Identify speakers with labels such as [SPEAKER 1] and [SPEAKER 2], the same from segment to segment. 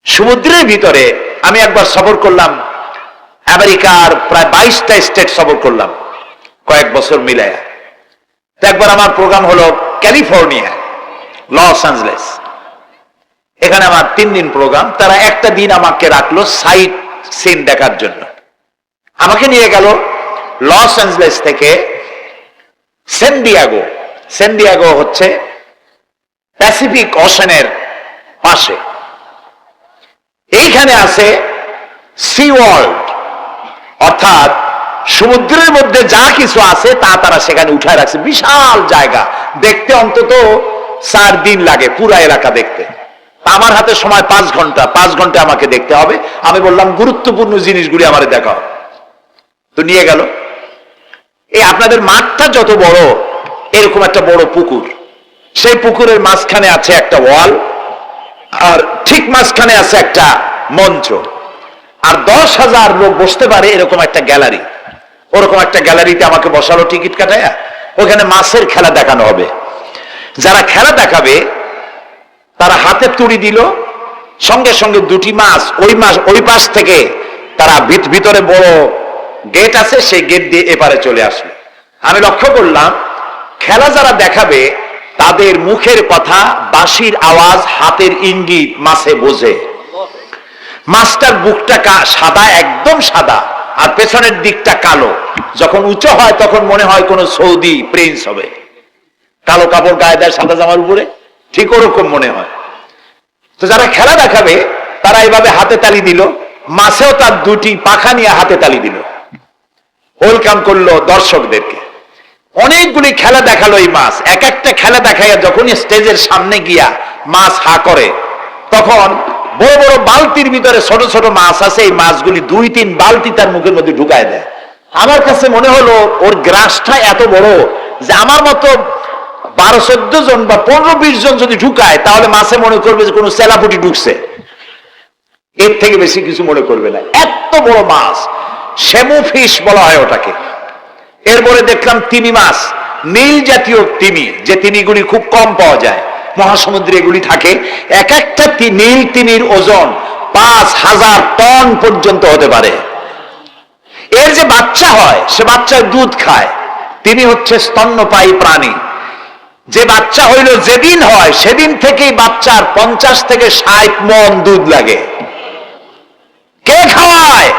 [SPEAKER 1] সমুদ্রের ভিতরে আমি একবার সফর করলাম, আমেরিকার প্রায় 22টা স্টেট সফর করলাম কয়েক বছর মিলায়া। একবার আমার প্রোগ্রাম হলো ক্যালিফোর্নিয়া, লস অ্যাঞ্জেলেস। এখানে আমার 3 দিন প্রোগ্রাম। তারা একটা দিন আমাকে রাখলো সাইট সিন দেখার জন্য। আমাকে নিয়ে গেল লস অ্যাঞ্জেলেস থেকে সান ডিয়েগো। সান ডিয়েগো হচ্ছে প্যাসিফিক ওশানের পাশে। এইখানে আছে সি ওয়ার্ল্ড, অর্থাৎ সমুদ্রের মধ্যে যা কিছু আছে তা তারা সেখানে উঠায় রাখছে। বিশাল জায়গা, দেখতে অন্তত 4 দিন লাগে পুরা এলাকা দেখতে। আমার হাতে সময় 5 ঘন্টা, 5 ঘন্টা আমাকে দেখতে হবে। আমি বললাম গুরুত্বপূর্ণ জিনিসগুলি আমার দেখাও। তো নিয়ে গেল। এই আপনাদের মাঠটা যত বড়, এরকম একটা বড় পুকুর, সেই পুকুরের মাঝখানে আছে একটা ওয়াল, আর ঠিক মাঝখানে আছে একটা মঞ্চ, আর 10,000 লোক বসতে পারে এরকম একটা গ্যালারি। ওরকম একটা গ্যালারিতে আমাকে বসালো টিকিট কাটায়। ওখানে মাছের খেলা দেখানো হবে। যারা খেলা দেখাবে তারা হাতে তুড়ি দিল, সঙ্গে সঙ্গে 2টি মাছ ওই পাশ থেকে তারা ভিতরে বড় গেট আছে, সেই গেট দিয়ে এপারে চলে আসলো। আমি লক্ষ্য করলাম খেলা যারা দেখাবে তাদের মুখের কথা, বাঁশির আওয়াজ, হাতের ইঙ্গিত মাছে বোঝে। মাছটার বুকটা সাদা, একদম সাদা, আর পেছনের দিকটা কালো। যখন উঁচু হয় তখন মনে হয় কোন সৌদি প্রিন্স হবে, কালো কাপড় গায়ে দেয় সাদা জামার উপরে, ঠিক ওরকম মনে হয়। তো যারা খেলা দেখাবে তারা এইভাবে হাতে তালি দিল, মাছেও তার 2টি পাখা নিয়ে হাতে তালি দিল, ওয়েলকাম করলো দর্শকদেরকে। অনেকগুলি খেলা দেখালো এই মাছ। এক একটা খেলা দেখাইয়া যখন স্টেজের সামনে গিয়া মাছ হা করে, তখন বড় বড় বালতির ভিতরে ছোট ছোট মাছ আছে, এই মাছগুলি 2-3 বালতি তার মুখের মধ্যে ঢুকায় দেয়। আমার কাছে মনে হলো ওর গ্রাসটা এত বড় যে আমার মতো 12-14 জন বা 15-20 জন যদি ঢুকায়, তাহলে মাছে মনে করবে যে কোনো সেলাপুটি ঢুকছে, এর থেকে বেশি কিছু মনে করবে না। এত বড় মাছ, শ্যামু ফিশ বলা হয় ওটাকে। এরপরে দেখলাম তিমি মাছ, নীল জাতীয় তিমি, যে তিমিগুলি খুব কম পাওয়া যায় মহাসমুদ্রে, এগুলি থাকে। এক একটা নীল তিমির ওজন 5,000 টন পর্যন্ত হতে পারে। এর যে বাচ্চা হয় সে বাচ্চার দুধ খায়। তিনি হচ্ছে স্তন্যপায়ী প্রাণী। যে বাচ্চা হইল যেদিন হয় সেদিন থেকেই বাচ্চার 50 থেকে 60 মণ দুধ লাগে। কে খাওয়ায়?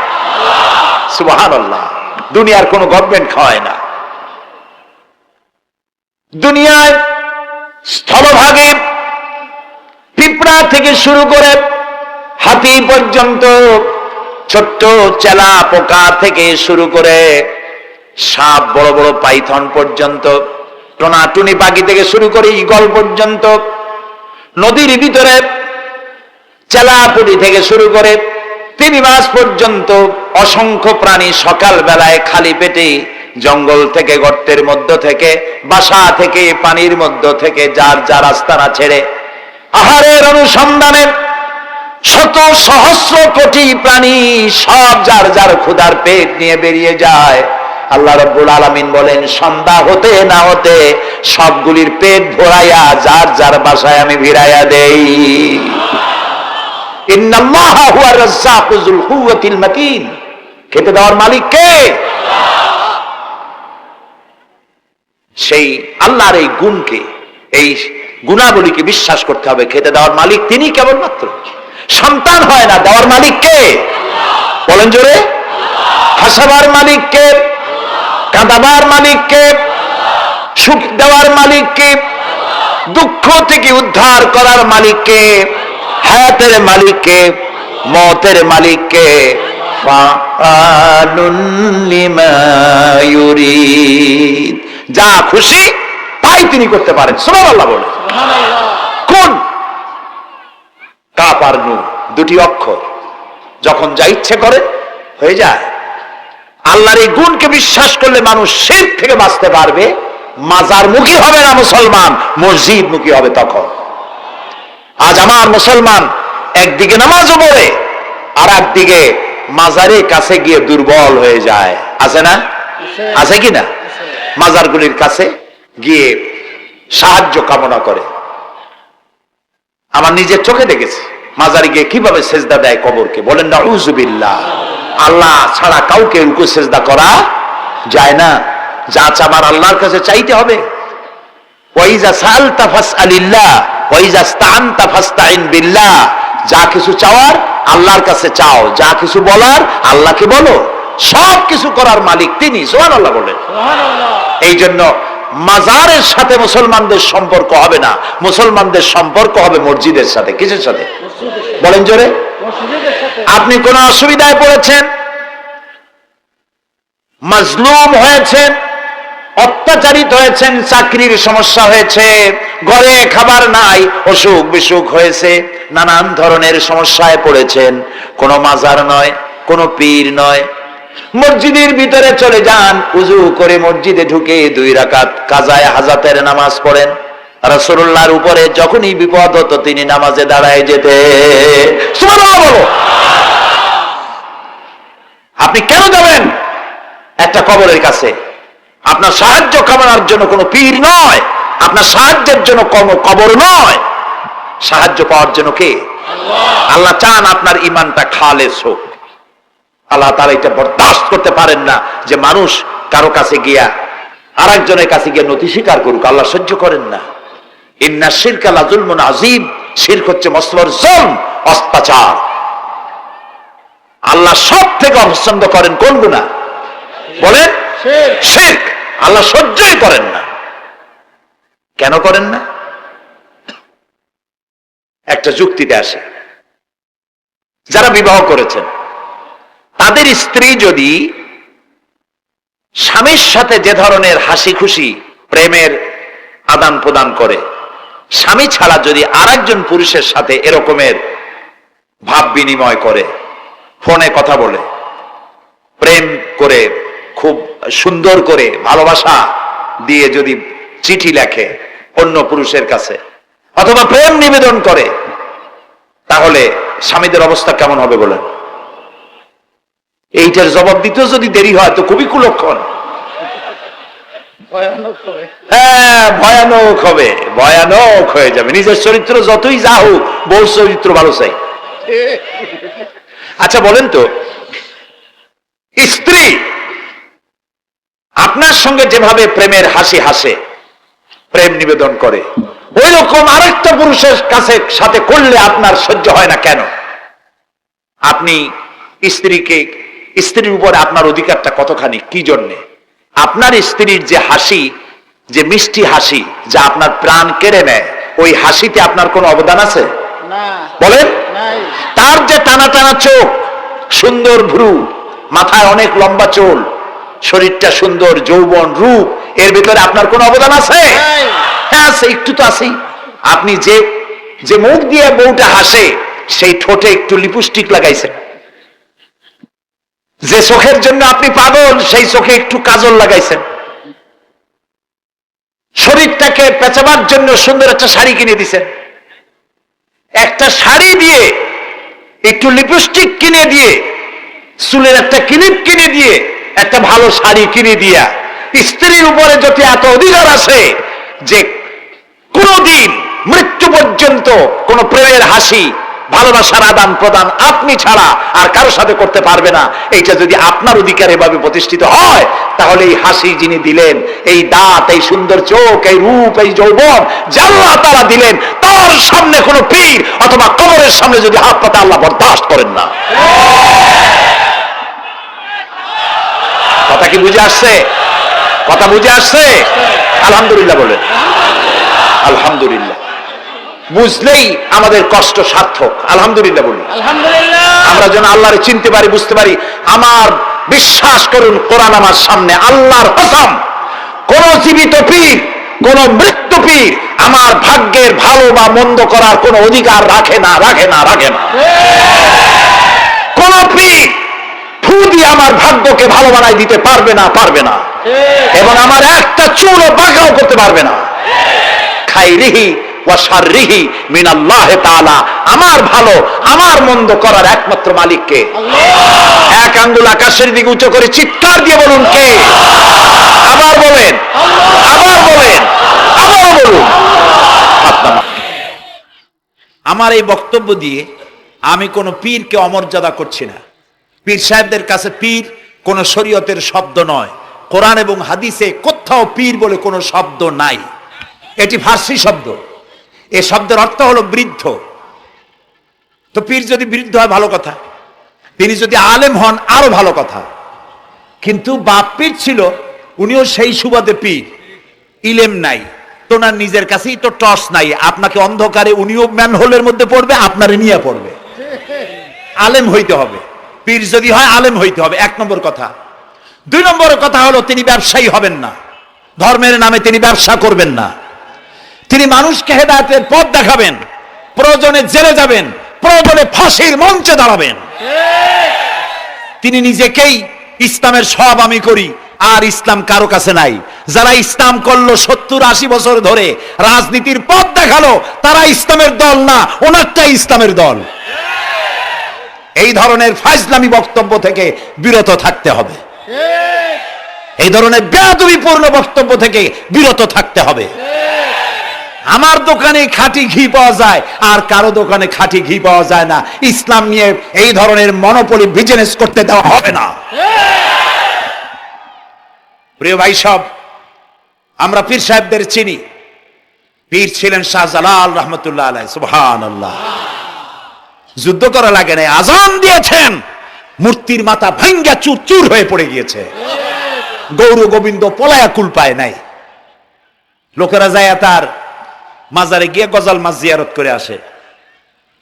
[SPEAKER 1] সুবহানাল্লাহ। দুনিয়ার কোন গভর্নমেন্ট খাওয়ায় না। দুনিয়ায় স্থলভাগে পিঁপড়া থেকে শুরু করে হাতি পর্যন্ত, ছোট্ট চেলা পোকা থেকে শুরু করে সাপ, বড় বড় পাইথন পর্যন্ত, টোনাটুনি পাখি থেকে শুরু করে ঈগল পর্যন্ত, নদীর ভিতরে চেলাপুটি থেকে শুরু করে তিমি মাছ পর্যন্ত অসংখ্য প্রাণী সকাল বেলায় খালি পেটে জঙ্গল থেকে, গর্তের মধ্য থেকে, বাসা থেকে, পানির মধ্য থেকে যার যার আস্তানা ছেড়ে আহারের অনুসন্ধানে শত সহস্র কোটি প্রাণী সব যার যার ক্ষুধার পেট নিয়ে বেরিয়ে যায়। আল্লাহ রাব্বুল আলামিন বলেন, সন্ধ্যা হতে না হতে সবগুলির পেট ভরাইয়া যার যার বাসায় আমি ভিড়াইয়া দেই। ইন্নাল্লাহা হুয়ার রাজ্জাকু যুল কুওয়াতিল মাতিন। খেতে দেওয়ার মালিক কে? সেই আল্লাহর এই গুণকে, এই গুণাবলীকে বিশ্বাস করতে হবে। খেতে দেওয়ার মালিক তিনি কেবলমাত্র। সন্তান হয় না, দেওয়ার মালিক কে? বলেন জোরে। হাসাবার মালিক কে? কাঁদাবার মালিক কে? সুখ দেওয়ার মালিক কে? দুঃখ থেকে উদ্ধার করার মালিক কে? হায়াতের মালিক কে? মওতের মালিক কে? ফাআলুন লিমা ইউরিদ। যা খুশি তাই তিনি করতে পারেন। সুবহানাল্লাহ বলে। কোন? কাফ আর নুন, 2টি অক্ষর, যখন যা ইচ্ছে করে হয়ে যায়। আল্লাহর এই গুণকে বিশ্বাস করলে মানুষ শিরক থেকে বাঁচতে পারবে। মাজার মুখী হবে না মুসলমান, মসজিদ মুখী হবে তখন। আজ আমার মুসলমান একদিকে নামাজও পড়ে আর একদিকে মাজারের কাছে গিয়ে দুর্বল হয়ে যায়। আছে না? আছে কি না? মাজারগুলির কাছে গিয়ে সাহায্য কামনা করে। আমার নিজের চোখে দেখেছি মাজারে গিয়ে কিভাবে সেজদা দেয় কবরকে, বলেন নাউযুবিল্লাহ। আল্লাহ ছাড়া কাউকে রুকু সেজদা করা যায় না। যা চাবার আল্লাহর কাছে চাইতে হবে। ওয়াইজা সালতা ফাসআলিল্লাহ ওয়াইজা ইসতাআনতা ফাসতাইন বিল্লাহ। যা কিছু চাওয়ার আল্লাহর কাছে চাও, যা কিছু বলার আল্লাহকে বলো। সব কিছু করার মালিক তিনি, সুবহানাল্লাহ বলেন। এই জন্য মাজারের সাথে মুসলমানদের সম্পর্ক হবে না, মুসলমানদের সম্পর্ক হবে মসজিদের সাথে। কিসের সাথে বলেন জোরে? আপনি কোন অসুবিধায় পড়েছেন, মাজলুম হয়েছেন, অত্যাচারিত হয়েছেন, চাকরির সমস্যা হয়েছে, ঘরে খাবার নাই, অসুখ বিসুখ হয়েছে, নানান ধরনের সমস্যায় পড়েছেন, কোন মাজার নয়, কোন পীর নয়, মসজিদের ভিতরে চলে যান, উযু করে মসজিদে ঢুকে 2 রাকাত কাজায়ে হাজাতের নামাজ পড়েন। রাসূলুল্লাহর উপরে যখনই বিপদ হতো তিনি নামাজে দাঁড়ায় যেতেন। সুবহানাল্লাহ বলো। আপনি কেন যাবেন একটা কবরের কাছে? আপনার সাহায্য কামনার জন্য কোনো পীর নয়, আপনার সাহায্যের জন্য কোনো কবর নয়, সাহায্য পাওয়ার জন্য কে? আল্লাহ চান আপনার ঈমানটা খালেস হোক। আল্লাহ তাআলা এটা বরদাস্ত করতে পারেন না যে মানুষ কারো কাছে গিয়া আরেকজনের কাছে গিয়ে নতি স্বীকার করুক। আল্লাহ সহ্য করেন না। ইন্না শিরকা লাযুলমুন আযীম। শিরক হচ্ছে মস্ত বড় জুলম, অত্যাচার। আল্লাহ সব থেকে অপছন্দ করেন কোন গুনাহ বলেন? শিরক। আল্লাহ সহ্যই করেন না। কেন করেন না? একটা যুক্তিতে আসে। যারা বিবাহ করেছেন তাদের স্ত্রী যদি স্বামীর সাথে যে ধরনের হাসি খুশি প্রেমের আদান প্রদান করে, স্বামী ছাড়া যদি আরেকজন পুরুষের সাথে এরকমের ভাব বিনিময় করে, ফোনে কথা বলে, প্রেম করে, খুব সুন্দর করে ভালোবাসা দিয়ে যদি চিঠি লেখে অন্য পুরুষের কাছে অথবা প্রেম নিবেদন করে, তাহলে স্বামীদের অবস্থা কেমন হবে বলেন? এইটার জবাব দিতেও যদি দেরি হয় তো খুবই কুলক্ষণ। হ্যাঁ, ভয়ানক হবে, ভয়ানক হয়ে যাবে। নিজের চরিত্র যতই যা হোক, বউর চরিত্র ভালো চাই। আচ্ছা বলেন তো, স্ত্রী আপনার সঙ্গে যেভাবে প্রেমের হাসি হাসে, প্রেম নিবেদন করে, ওই রকম আরেকটা পুরুষের কাছে সাথে করলে আপনার সহ্য হয় না কেন? আপনি স্ত্রীর উপরে আপনার অধিকারটা কতখানি, কি জন্যে? আপনার স্ত্রীর যে হাসি, যে মিষ্টি হাসি, যা আপনার প্রাণ কেড়ে নেয়, ওই হাসিতে আপনার কোনো অবদান আছে বলেন? তার যে টানা টানা চোখ, সুন্দর ভ্রু, মাথায় অনেক লম্বা চুল, শরীরটা সুন্দর, যৌবন, রূপ, এর ভিতরে আপনার কোনো অবদান আছে? হ্যাঁ আছে, একটু তো আছেই। আপনি যে মুখ দিয়ে বউটা হাসে, সেই ঠোঁটে একটু লিপস্টিক লাগাইছেন। যে চোখের জন্য আপনি পাগল, সেই চোখে একটু কাজল লাগাইছেন। শরীরটাকে পেঁচাবার জন্য সুন্দর একটা শাড়ি কিনে দিছেন। একটা শাড়ি দিয়ে, একটু লিপস্টিক কিনে দিয়ে, চুলের একটা ক্লিপ কিনে দিয়ে, একটা ভালো শাড়ি কিনে দিয়া স্ত্রীর উপরে যদি এত অধিকার আছে যে কোনদিন মৃত্যু পর্যন্ত কোন প্রেমের হাসি, ভালোবাসার আদান প্রদান আপনি ছাড়া আর কারো সাথে করতে পারবে না, এইটা যদি আপনার অধিকার এভাবে প্রতিষ্ঠিত হয়, তাহলে এই হাসি যিনি দিলেন, এই দাঁত, এই সুন্দর চোখ, এই রূপ, এই যৌবন যা আল্লাহ তাআলা দিলেন, তার সামনে কোনো পীর অথবা কবরের সামনে যদি হাত পাতে আল্লাহ বরদাস্ত করেন না। কথা কি বুঝে আসছে? কথা বুঝে আসছে? আলহামদুলিল্লাহ বলেন। আলহামদুলিল্লাহ। বুঝলেই আমাদের কষ্ট সার্থক। আলহামদুলিল্লাহ বলি। আমরা যেন আল্লাহরে চিনতে পারি, বুঝতে পারি। আমার বিশ্বাস করুন, কোরআন আমার সামনে, আল্লাহর কসম, কোন জীবিত পীর, কোন মৃত্যু পীর আমার ভাগ্যের ভালো বা মন্দ করার কোন অধিকার রাখে না, রাখে না, রাখে না। কোন পীর ফু দিয়ে আমার ভাগ্যকে ভালো বানাই দিতে পারবে না, পারবে না। এবং আমার একটা চুলও বাঁকাও করতে পারবে না। খাইরিহি ওয়া শাররিহি মিনাল্লাহি তাআলা। আমার ভালো, আমার মন্দ করার একমাত্র মালিককে। এক আঙ্গুল আকাশের দিকে উঁচু করে চিৎকার দিয়ে বলুন, কে? আবার বলেন, আবার বলেন, আবার বলুন। আমার এই বক্তব্য দিয়ে আমি কোন পীরকে অমর্যাদা করছি না। পীর সাহেবদের কাছে পীর কোন শরীয়তের শব্দ নয়। কোরআন এবং হাদিসে কোথাও পীর বলে কোনো শব্দ নাই। এটি ফার্সি শব্দ। এ শব্দের অর্থ হলো বৃদ্ধ। তো পীর যদি বৃদ্ধ হয় ভালো কথা, তিনি যদি আলেম হন আরো ভালো কথা। কিন্তু বাপ পীর ছিল, উনিও সেই সুবাদে পীর, ইলেম নাই, তোনার নিজের কাছেই তো টর্চ নাই। আপনাকে অন্ধকারে উনিও ম্যানহোলের মধ্যে পড়বে, আপনারে নিয়ে পড়বে। আলেম হইতে হবে, পীর যদি হয় আলেম হইতে হবে, 1 নম্বর কথা। 2 নম্বর কথা হলো তিনি ব্যবসায়ী হবেন না। ধর্মের নামে তিনি ব্যবসা করবেন না। তিনি মানুষকে হেদায়েতের পথ দেখাবেন, প্রয়োজনে জেলে যাবেন, প্রয়োজনে ফাঁসির মঞ্চে দাঁড়াবেন। তিনি নিজেকেই ইসলামের সব আমি করি, আর ইসলাম কারো কাছে নাই। যারা ইসলাম করলো 70-80 বছর ধরে, রাজনীতির পথ দেখালো, তারা ইসলামের দল না, ওনারটাই ইসলামের দল। এই ধরনের ফাজলামি বক্তব্য থেকে বিরত থাকতে হবে। এই ধরনের বেয়াদবিপূর্ণ বক্তব্য থেকে বিরত থাকতে হবে। আমার দোকানে খাঁটি ঘি পাওয়া যায়, আর কারো দোকানে খাঁটি ঘি পাওয়া যায় না। ইসলাম নিয়ে এই ধরনের মনোপলি বিজনেস করতে দেওয়া হবে না। প্রিয় ভাই সব, আমরা পীর সাহেবদের চিনি। পীর ছিলেন শাহজালাল রহমতুল্লাহ আলাইহি। সুবহানাল্লাহ। যুদ্ধ করা লাগে না, আজান দিয়েছেন, মূর্তির মাথা ভাঙ্গা চুর চুর হয়ে পড়ে গিয়েছে। গৌর গোবিন্দ পলায়া কুল পায় নাই। লোকেরা যায় তার মাজারে গিয়ে গজাল মাছ জিয়ারত করে আসে,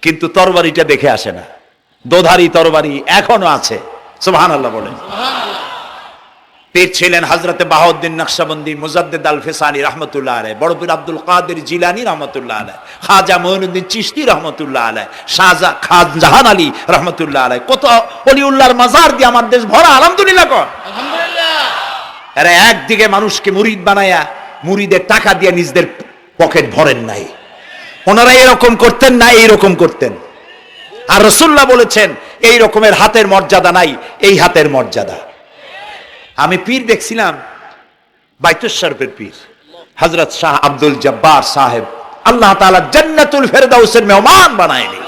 [SPEAKER 1] কিন্তু তরবারিটা দেখে আসে না। দোধারি তরবারি এখনো আছে। সুবহানাল্লাহ বলেন। পীর ছিলেন হযরতে বাহাউদ্দিন নকশবন্দি, মুজাদ্দিদ আল ফিসানি রহমতুল্লাহ আলাইহি, বড় পীর আব্দুল কাদের জিলানী রহমতুল্লাহ আলাইহি, খাজা মঈনুদ্দিন চিশতি রহমতুল্লাহ আলাইহি, শাহজাহান আলী রহমতুল্লাহ আলাইহি। কত ওলিউল্লাহর মাজার দিয়ে আমার দেশ ভরা। আলহামদুলিল্লাহ কর। আলহামদুলিল্লাহ। এরা একদিকে মানুষকে মুরিদ বানায়া মুরিদের টাকা দিয়ে নিজেদের পকেট ভরেন নাই। ওনারা এরকম করতেন না, এইরকম করতেন। আর রাসূলুল্লাহ বলেছেন এই রকমের হাতের মর্যাদা নাই, এই হাতের মর্যাদা। আমি পীর দেখছিলাম, বাইতুল শরীফের পীর হযরত শাহ আব্দুল জব্বার সাহেব, আল্লাহ তাআলা জান্নাতুল ফেরদাউসের মেহমান বানায়নি।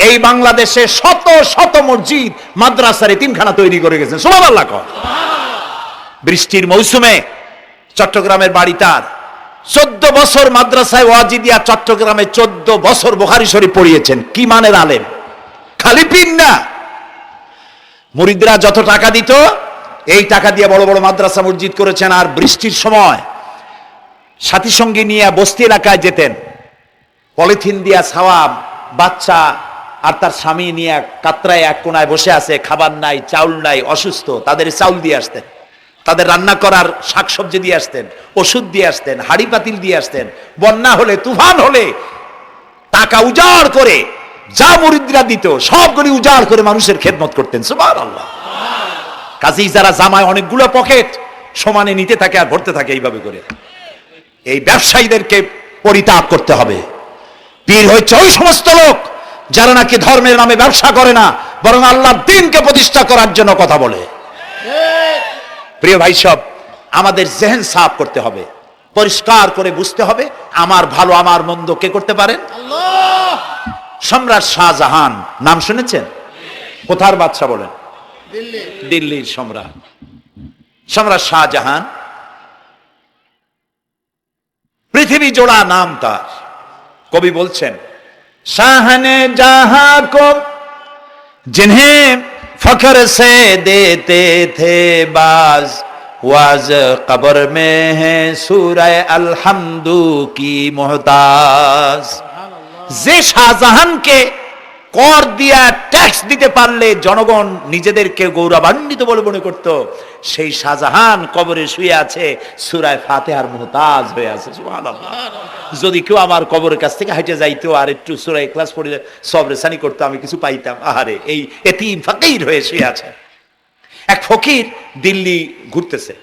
[SPEAKER 1] এই বাংলাদেশে শত শত মসজিদ মাদ্রাসার 3খানা তৈরি করে গেছেন। সুবহানাল্লাহ কর। বৃষ্টির মৌসুমে চট্টগ্রামের বাড়ি তার, 14 বছর মাদ্রাসায় ওয়াজিদিয়া চট্টগ্রামে 14 বছর বুখারী শরীফ পড়িয়েছেন। কি মানের আলেম, খালি পীর না। মুরিদরা যত টাকা দিত, এই টাকা দিয়ে বড় বড় মাদ্রাসা মসজিদ করেছেন। আর বৃষ্টির সময় সাথী সঙ্গী নিয়ে বস্তি এলাকায় যেতেন, পলিথিন দিয়া ছাওয়া, বাচ্চা আর তার স্বামী নিয়ে কাতরায় এক কোনায় বসে আছে, খাবার নাই, চাউল নাই, অসুস্থ, তাদের চাউল দিয়ে আসতেন, তাদের রান্না করার শাকসবজি দিয়ে আসতেন, ওষুধ দিয়ে আসতেন, হাড়ি পাতিল দিয়ে আসতেন। বন্যা হলে, তুফান হলে টাকা উজাড় করে যা মুরিদরা দিত সবগুলি উজাড় করে মানুষের খেদমত করতেন। সুবহানাল্লাহ। কাজেই যারা জামায় অনেকগুলো পকেট সমানে নিতে থাকে আর ভরতে থাকে এইভাবে করে, এই ব্যবসায়ীদেরকে পরিত্যাগ করতে হবে। পীর হচ্ছে ওই সমস্ত লোক যারা নাকি ধর্মের নামে ব্যবসা করে না, বরং আল্লাহর দ্বীনকে প্রতিষ্ঠা করার জন্য কথা বলে। প্রিয় ভাই সব, আমাদের জেহেন সাফ করতে হবে, পরিষ্কার করে বুঝতে হবে আমার ভালো আমার মন্দ কে করতে পারেন? আল্লাহ। সম্রাট শাহজাহান নাম শুনেছেন? কোথার বাদশা বলেন? দিল্লির সম্রাট। সম্রাট শাহজাহান, পৃথিবী জোড়া নাম তার। কবি বলছেন, শাহনে জাহাं को जिन्हें फख्र से देते थे बाज, वाज कब्र में है सूरह अलहम्दु की मोहताज। যে শাহজাহানকে কর দিয়া ট্যাক্স দিতে পারলে জনগণ নিজেদেরকে গৌরবান্বিত বলে মনে করত, সেই শাহজাহান কবরে শুয়ে আছে, সূরা ফাতিহার মুহতাজ হয়ে আছে। সুবহানাল্লাহ। যদি কেউ আমার কবরের কাছ থেকে হেঁটে যাইতো আর একটু সূরা ইখলাস পড়ে সবরেসানি করতো, আমি কিছু পাইতাম। আহারে, এই এতিম ফকির হয়ে শুয়ে আছে। এক ফকির দিল্লি ঘুরতেছে,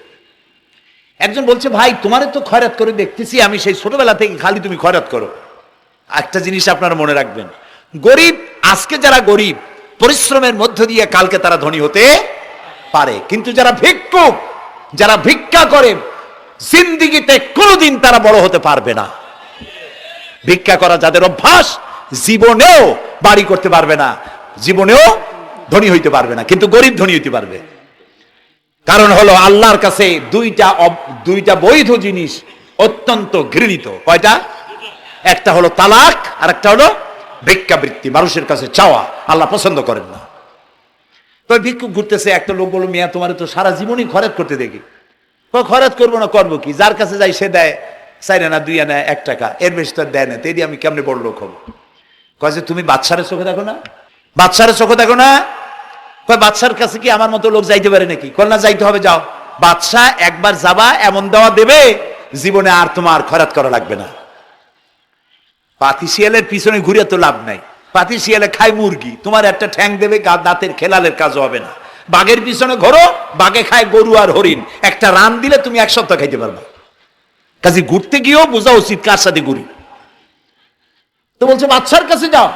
[SPEAKER 1] একজন বলছে, ভাই তোমারে তো খয়রাত করে দেখতেছি আমি সেই ছোটবেলা থেকে, খালি তুমি খয়রাত করো। একটা জিনিস আপনারা মনে রাখবেন, গরিব, আজকে যারা গরিব পরিশ্রমের মধ্য দিয়ে কালকে তারা ধনী হতে পারে, কিন্তু যারা ভিক্ষুক, যারা ভিক্ষা করে, জিন্দেগিতে কোনোদিন তারা বড় হতে পারবে না। ভিক্ষা করা যাদের অভ্যাস, জীবনেও বাড়ি করতে পারবে না, জীবনেও ধনী হইতে পারবে না, কিন্তু গরিব ধনী হইতে পারবে। কারণ হলো আল্লাহর কাছে দুইটা বৈধ জিনিস অত্যন্ত ঘৃণিত। কয়টা? একটা হলো তালাক, আর একটা হলো ভিক্ষাবৃত্তি, মানুষের কাছে চাওয়া। আল্লাহ পছন্দ করেন না। তো ভিক্ষুক ঘুরতেছে, একটা লোক বলল, মিয়া তোমার তো সারা জীবনই খরচ করতে দেখি। খরচ করবো না, করবো কি? যার কাছে যাই সে দেয় 4 আনা 2 আনা 1 টাকা, এর বেশি তো দেয় না। তেদি আমি কেমনে বড় লোক হবো? কয় যে তুমি বাদশার চোখে দেখো না, বাদশার চোখে দেখো না। কয় বাদশার কাছে কি আমার মতো লোক যাইতে পারে নাকি? কল না, যাইতে হবে, যাও। বাদশা একবার যাবা, এমন দেওয়া দেবে জীবনে আর তোমার খরচ করা লাগবে না। পাতি শিয়ালের পিছনে ঘুরে তো লাভ নাই। পাতি শিয়ালে খায় মুরগি, তোমার একটা ঠ্যাং দেবে, দাঁতের খেলালের কাজও হবে না। বাঘের পিছনে ঘোরো, বাঘে খায় গরু আর হরিণ, একটা রান দিলে তুমি 1 সপ্তাহ খাইতে পারবা। কাজে ঘুরতে গিয়েও বোঝা উচিত কার সাথে ঘুরি। তো বলছে বাদশার কাছে যাও।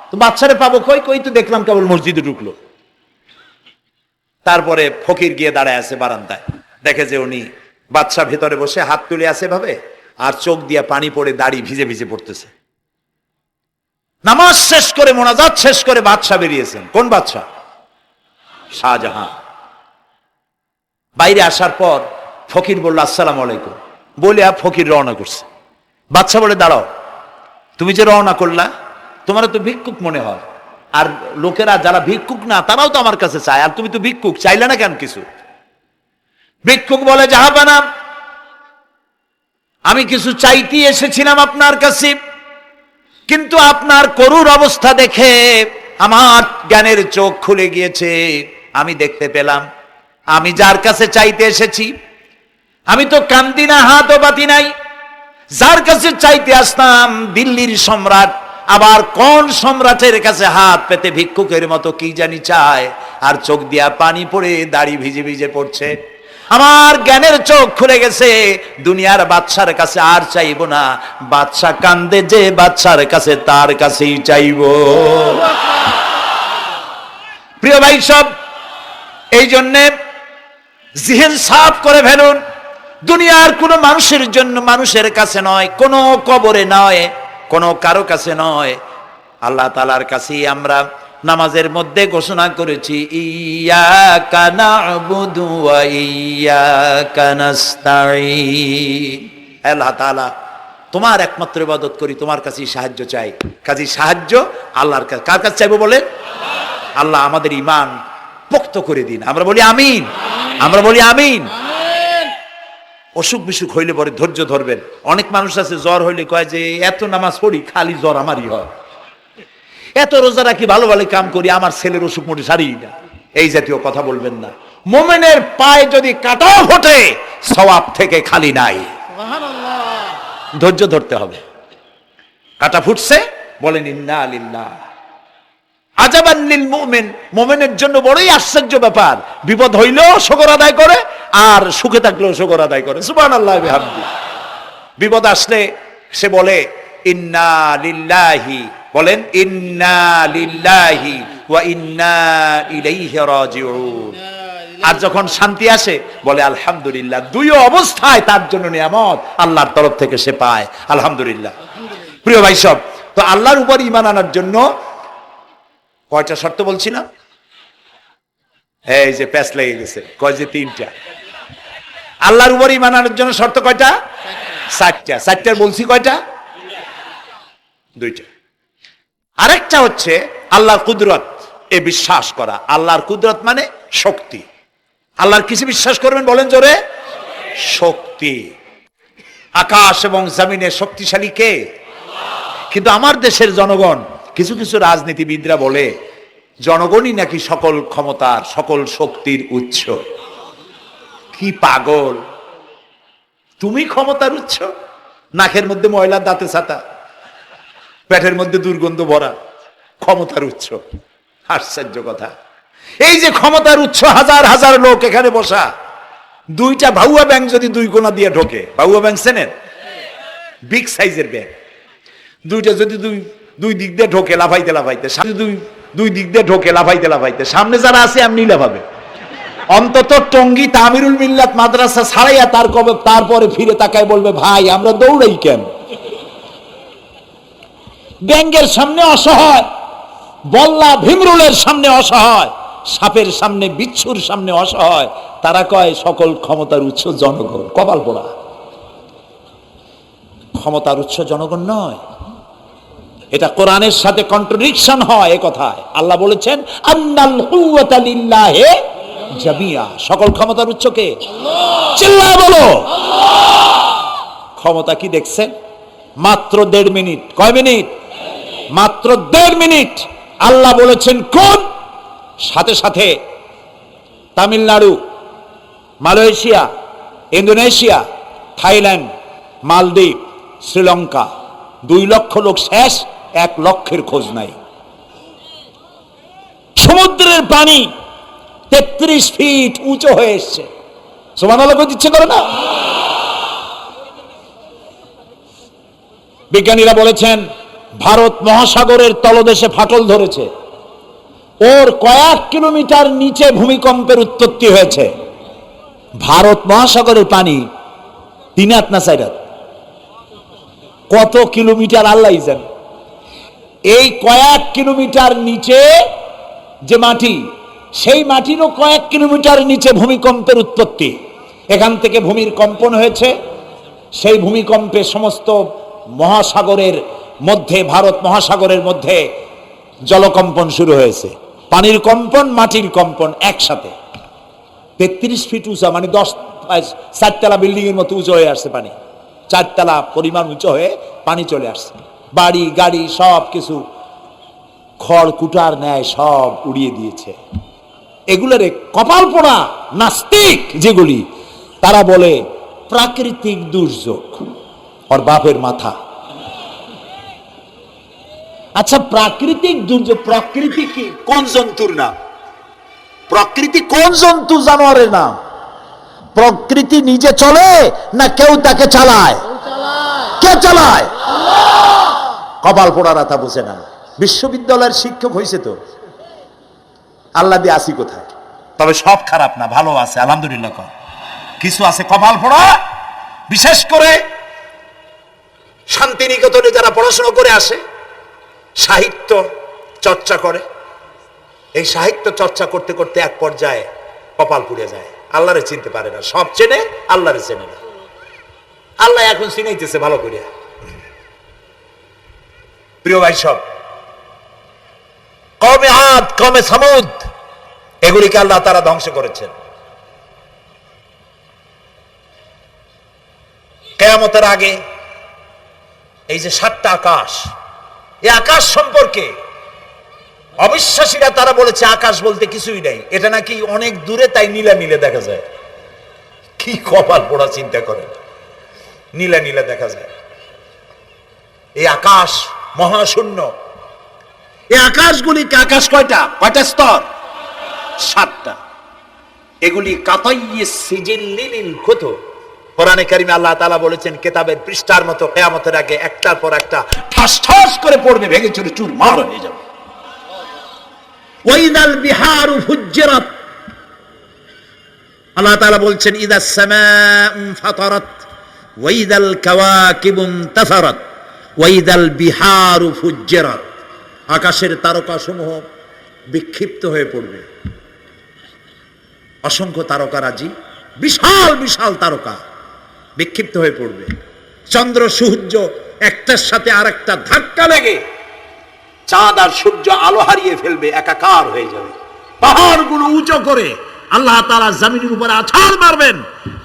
[SPEAKER 1] তো বাদশারে পাবো কই? কই তো দেখলাম কেবল মসজিদে ঢুকলো। তারপরে ফকির গিয়ে দাঁড়ায় আছে বারান্দায়, দেখে যে উনি বাদশা ভেতরে বসে হাত তুলে আছে ভাবে, আর চোখ দিয়ে পানি পড়ে দাড়ি ভিজে ভিজে পড়তেছে। নামাজ শেষ করে, মোনাজাত শেষ করে বাদশা বেরিয়েছেন। কোন বাদশা? শাহজাহান। বাইরে আসার পর ফকির বলল আসসালামু আলাইকুম, বলে ফকির রওনা করছে। বাদশা বলে দাঁড়াও, তুমি যে রওনা করলা, তোমার তো ভিক্ষুক মনে হয়, আর লোকেরা যারা ভিক্ষুক না তারাও তো আমার কাছে চায়, আর তুমি তো ভিক্ষুক, চাইলে না কেন কিছু? ভিক্ষুক বলে জাহাপানা, আমি কিছু চাইতে এসেছিলাম আপনার কাছে, কিন্তু আপনার করুণ অবস্থা দেখে আমার জ্ঞানের চোখ খুলে গিয়েছে। আমি দেখতে পেলাম আমি যার কাছে চাইতে এসেছি, আমি তো কান্দি না, হাতও বাতি নাই। যার কাছে চাইতে আসতাম দিল্লির সম্রাট, আবার কোন সম্রাটের কাছে হাত পেতে ভিক্ষুকের মতো কি জানি চায়, আর চোখ দিয়া পানি পড়ে দাড়ি ভিজে ভিজে পড়ছে। আমার জ্ঞানের চোখ খুলে গেছে, দুনিয়ার বাদশার কাছে আর চাইবো না। বাদশা কান্দে যে বাদশার কাছে, তার কাছেই চাইবো। প্রিয় ভাই সব, এই জন্যে জিহ্ন সাফ করে ফেলুন। দুনিয়ার কোন মানুষের জন্য, মানুষের কাছে নয়, কোন কবরে নয়, কোন কারো কাছে নয়, আল্লাহ তাআলার কাছেই আমরা নামাজের মধ্যে ঘোষণা করেছি, ইয়াকা না'বুদু ওয়া ইয়াকা নাস্তাঈন। আল্লাহ তাআলা তোমার একমাত্র ইবাদত করি, তোমার কাছেই সাহায্য চাই। কাজে সাহায্য আল্লাহর কাছে। কার কাছে চাইবো বলেন? আল্লাহ আমাদের ঈমান পোক্ত করে দিন। আমরা বলি আমিন, আমরা বলি আমিন। অসুখ বিসুখ হইলে পরে ধৈর্য ধরবেন। অনেক মানুষ আছে জ্বর হইলে কয় যে এত নামাজ পড়ি খালি জ্বর আমারই হয়, এত রোজা রাখি, ভালো ভালো কাম করি, আমার ছেলের অসুখ মোটে সারি না। এই জাতীয় কথা বলবেন না। মুমিনের পায়ে যদি কাঁটাও ফোটে সওয়াব থেকে খালি নাই। ধৈর্য ধরতে হবে। কাঁটা ফুটছে, বলেন ইন্না লিল্লাহ। আজাবান লিল মুমিন, মুমিনের জন্য বড়ই আশ্চর্য ব্যাপার, বিপদ হইলেও শুকর আদায় করে, আর সুখে থাকলেও শুকর আদায় করে। সুবহানাল্লাহ বিহামদি। বিপদ আসলে সে বলে ইন্না লিল্লাহি, বলেন ইন্না লিল্লাহি ওয়া ইন্না ইলাইহি রাজিউন। আর যখন শান্তি আসে বলে আলহামদুলিল্লাহ। দুই অবস্থায় তার জন্য নিয়ামত আল্লাহর তরফ থেকে সে পায়, আলহামদুলিল্লাহ। প্রিয় ভাই সব, তো আল্লাহর উপর ঈমান আনার জন্য কয়টা শর্ত বলছিলাম? এই যে প্যাচ লেগে গেছে, কয় যে 3টা। আল্লাহর উপর ঈমান আনার জন্য শর্ত কয়টা? 4টা। 4টার বলছি কয়টা? 2টা। আরেকটা হচ্ছে আল্লাহর কুদরত, এ বিশ্বাস করা। আল্লাহর কুদরত মানে শক্তি। আল্লাহর কিছু বিশ্বাস করবেন, বলেন জোরে? শক্তি। আকাশ এবং জমিনে শক্তিশালী কে? কিন্তু আমার দেশের জনগণ, কিছু কিছু রাজনীতিবিদরা বলে জনগণই নাকি সকল ক্ষমতার, সকল শক্তির উৎস। কি পাগল! তুমি ক্ষমতার উৎস? নাকের মধ্যে ময়লা, দাঁতে ছাতা, পেটের মধ্যে দুর্গন্ধ ভরা, ক্ষমতার উৎস। আশ্চর্য কথা। এই যে ক্ষমতার উৎস, হাজার হাজার লোক এখানে বসা, 2টা ভাউয়া ব্যাংক যদি 2 কোণা দিয়ে ঢোকে, ভাউয়া ব্যাংক চেনেন? বিগ সাইজের ব্যাংক, 2টা যদি দুই দিক দিয়ে ঢোকে লাফাইতে লাফাইতে, দুই দিক দিয়ে ঢোকে লাফাইতে লাফাইতে, সামনে যারা আছে এমনি লাফাবে। অন্তত টঙ্গী তামিরুল মিল্লাত মাদ্রাসা ছাড়াইয়া তারপরে ফিরে তাকায় বলবে, ভাই আমরা দৌড়াই কেন?
[SPEAKER 2] ব্যাঙের সামনে অসহায়, বল্লা ভীমরুলের সামনে অসহায়, সাপের সামনে বিচ্ছুর সামনে অসহায়। তারা কয় সকল ক্ষমতার উৎস জনগণ। কপাল পোড়া। ক্ষমতার উৎস জনগণ নয়, এটা কোরআনের সাথে কন্ট্রাডিকশন হয়। এ কথায় আল্লাহ বলেছেন আন্নাল কুওয়াতা লিল্লাহি জামিয়া, সকল ক্ষমতার উৎস কে? চিল্লায় বলো। ক্ষমতা কি দেখছেন? মাত্র 1.5 মিনিট। কয় মিনিট? মাত্র 1.5 মিনিট। আল্লাহ বলেছেন কোন, সাথে সাথে তামিলনাড়ু, মালয়েশিয়া, ইন্দোনেশিয়া, থাইল্যান্ড, মালদ্বীপ, শ্রীলঙ্কা 2 লক্ষ লোক শেষ, 1 লক্ষের খোঁজ নাই। সমুদ্রের পানি 33 ফিট উঁচু হয়ে এসছে। সুবহানাল্লাহ বলতে ইচ্ছে করে না? বিজ্ঞানীরা বলেছেন ভারত মহাসাগরের তলদেশে ফাটল ধরেছে, ওর কয়েক কিলোমিটার নিচে ভূমিকম্পের উৎপত্তি হয়েছে। ভারত মহাসাগরের পানি 3 হাত না 4 হাত, কত কিলোমিটার আল্লাহই জানে। এই কয়েক কিলোমিটার নিচে যে মাটি, সেই মাটিরও কয়েক কিলোমিটার নিচে ভূমিকম্পের উৎপত্তি। এখান থেকে ভূমির কম্পন হয়েছে, সেই ভূমিকম্পে সমস্ত মহাসাগরের মধ্যে, ভারত মহাসাগরের মধ্যে জলকম্পন শুরু হয়েছে। পানির কম্পন, মাটির কম্পন একসাথে। 33 ফিট উঁচা, মানে 4 তলা বিল্ডিং এর মতো উঁচু হয়ে আসছে পানি। 4 তলা পরিমাণ উঁচু হয়ে পানি চলে আসছে। বাড়ি গাড়ি সব কিছু খড় কুটার ন্যায় সব উড়িয়ে দিয়েছে। এগুলোরে কপাল পোড়া নাস্তিক যেগুলি, তারা বলে প্রাকৃতিক দুর্যোগ। ওর বাপের মাথা। আচ্ছা, প্রাকৃতিক দুর্যোগ, প্রকৃতি কি কোন জন্তুর নাম? প্রকৃতি কোন জন্তু জানোয়ারের নাম? প্রকৃতি নিজে চলে না কেউ তাকে চালায়? কে চালায়? কপাল পোড়ারা তা বুঝে না। বিশ্ববিদ্যালয়ের শিক্ষক হয়েছে তো, আল্লাহ দিয়ে আসি কোথায়? তবে সব খারাপ না, ভালো আছে আলহামদুলিল্লাহ। কিছু আছে কপাল পোড়া। বিশেষ করে শান্তিনিকেতনে যারা পড়াশোনা করে আসে, সাহিত্য চর্চা করে, এই সাহিত্য চর্চা করতে করতে এক পর্যায়ে কপাল পুড়ে যায়। আল্লাহরে চিনতে পারে না, সব চেনে আল্লাহরে চেনে না। আল্লাহ এখন চিনাইতেছে ভালো করে। প্রিয় ভাই, সব কওমে আদ, কওমে সামুদ, এগুলিকে আল্লাহ তারা ধ্বংস করেছেন। কিয়ামতের আগে এই যে 7টা আকাশ, এই আকাশ সম্পর্কে অবিশ্বাসীরা তারা বলেছে আকাশ বলতে কিছুই নাই, এটা নাকি অনেক দূরে, তাই নীলা নীলে দেখা যায়। কি কপাল পোড়া, চিন্তা করেন, নীলা নীলা দেখা যায়। এই আকাশ মহাশূন্য। এই আকাশগুলিকে, আকাশ কয়টা স্তর? 7টা। এগুলি কাতাইয়ে সিজিল্লিল কুতুব। কোরআনে কারিমে আল্লাহ তাআলা বলেছেন কিতাবের পৃষ্ঠার মতো কিয়ামতের আগে একটার পর একটা ঠাস ঠাস করে পড়বে, ভেঙে চুরে চুরমার হয়ে যাবে। ওয়াইদাল বিহারু ফুজ্জিরাত, আল্লাহ তাআলা বলছেন ইদাস সামাউ ফাতারাত ওয়াইদাল কাওয়াকিবু ইনতাসারাত ওয়াইদাল বিহারু ফুজ্জিরাত। আকাশের তারকাসমূহ বিক্ষিপ্ত হয়ে পড়বে। অসংখ্য তারকারাজি, বিশাল বিশাল তারকা বিক্ষিপ্ত হয়ে পড়বে। চন্দ্র সূর্য একটার সাথে আরেকটা ধাক্কা লেগে চাঁদ আর সূর্য আলো হারিয়ে ফেলবে, একাকার হয়ে যাবে। পাহাড়গুলো উঁচু করে আল্লাহ তাআলা জমিনের উপরে আছাড় মারবেন,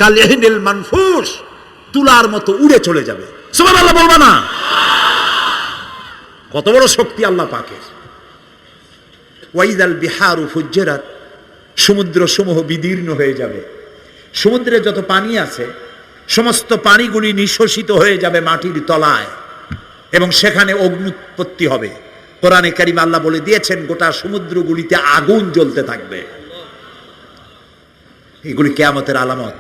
[SPEAKER 2] কালিহিনিল মানফুস, তুলার মতো উড়ে চলে যাবে। সুবহানাল্লাহ বলবা না? কত বড় শক্তি আল্লাহ পাকের। ওয়াইদাল বিহারু ফুজ্জিরাত, সমুদ্র সমূহ বিদীর্ণ হয়ে যাবে। সমুদ্রে যত পানি আছে সমস্ত পানিগুলি নিঃশোষিত হয়ে যাবে মাটির তলায়, এবং সেখানে অগ্নুৎপত্তি হবে। কোরআনে কারিমে আল্লাহ বলে দিয়েছেন গোটা সমুদ্রগুলিতে আগুন জ্বলতে থাকবে। এগুলি কিয়ামতের আলামত।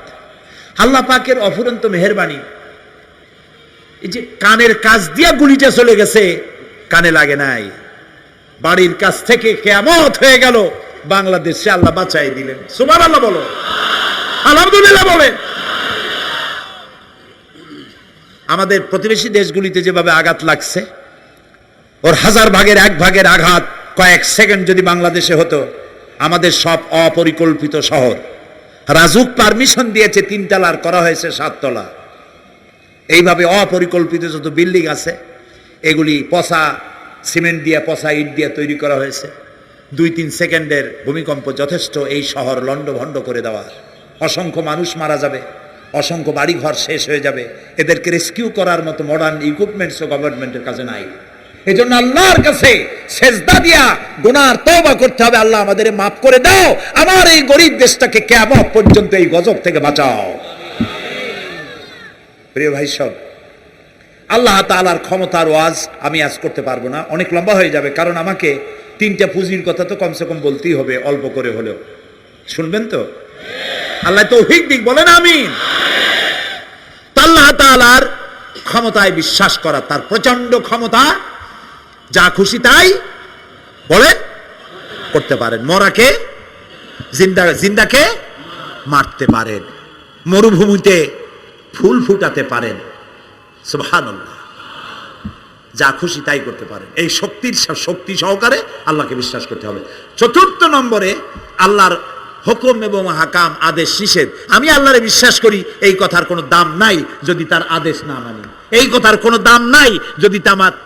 [SPEAKER 2] আল্লাহ পাকের অফুরন্ত মেহেরবানি। এই যে কানের কাছ দিয়া গুলিটা চলে গেছে, কানে লাগে নাই। বাড়ির কাছ থেকে কিয়ামত হয়ে গেল, বাংলাদেশে আল্লাহ বাঁচাই দিলেন। সুবহানাল্লাহ বলো, আলহামদুলিল্লাহ বলে। আমাদের প্রতিবেশী দেশগুলিতে যেভাবে আঘাত লাগছে, ওর 1000 ভাগের 1 ভাগের আঘাত কয়েক সেকেন্ড যদি বাংলাদেশে হতো, আমাদের সব অপরিকল্পিত শহর, রাজুক পারমিশন দিয়েছে 3 তলার, করা হয়েছে 7 তলা। এইভাবে অপরিকল্পিত যত বিল্ডিং আছে এগুলি পচা সিমেন্ট দিয়ে, পচা ইট দিয়ে তৈরি করা হয়েছে। 2-3 সেকেন্ডের ভূমিকম্প যথেষ্ট এই শহর লণ্ডভণ্ড করে দেওয়ার। অসংখ্য মানুষ মারা যাবে, অসংখ্য বাড়িঘর শেষ হয়ে যাবে। এদেরকে রেস্কিউ করার মতো মডার্ন ইকুইপমেন্টসও গভর্নমেন্টের কাছে নাই। এই জন্য আল্লাহর কাছে সেজদা দিয়া গুনার তওবা করতে হবে, আল্লাহ আমাদের মাফ করে দাও, আমার এই গরিব দেশটাকে কিয়ামত পর্যন্ত এই গজব থেকে বাঁচাও। প্রিয় ভাই সব, আল্লাহ তাআলার ক্ষমতার ওয়াজ আমি আজ করতে পারবো না, অনেক লম্বা হয়ে যাবে। কারণ আমাকে 3টা পুঁজির কথা তো কমসে কম বলতেই হবে, অল্প করে হলেও। শুনবেন তো? আল্লাহ তৌফিক দিক, বলেন আমিন। আল্লাহ তাআলার ক্ষমতায় বিশ্বাস করা, তার প্রচন্ড ক্ষমতা, যা খুশি তাই বলেন করতে পারেন। মরাকে জিন্দা, জিন্দাকে মারতে পারেন, মরুভূমিতে ফুল ফুটাতে পারেন। সুবহানাল্লাহ, যা খুশি তাই করতে পারেন। এই শক্তি সহকারে আল্লাহকে বিশ্বাস করতে হবে। 4র্থ নম্বরে, আল্লাহর হুকুম এবং হাকাম, আদেশ নিষেধ। আমি আল্লাহরে বিশ্বাস করি, এই কথার কোনো দাম নাই যদি তার আদেশ না মানি। এই কথার কোনো দাম নাই যদি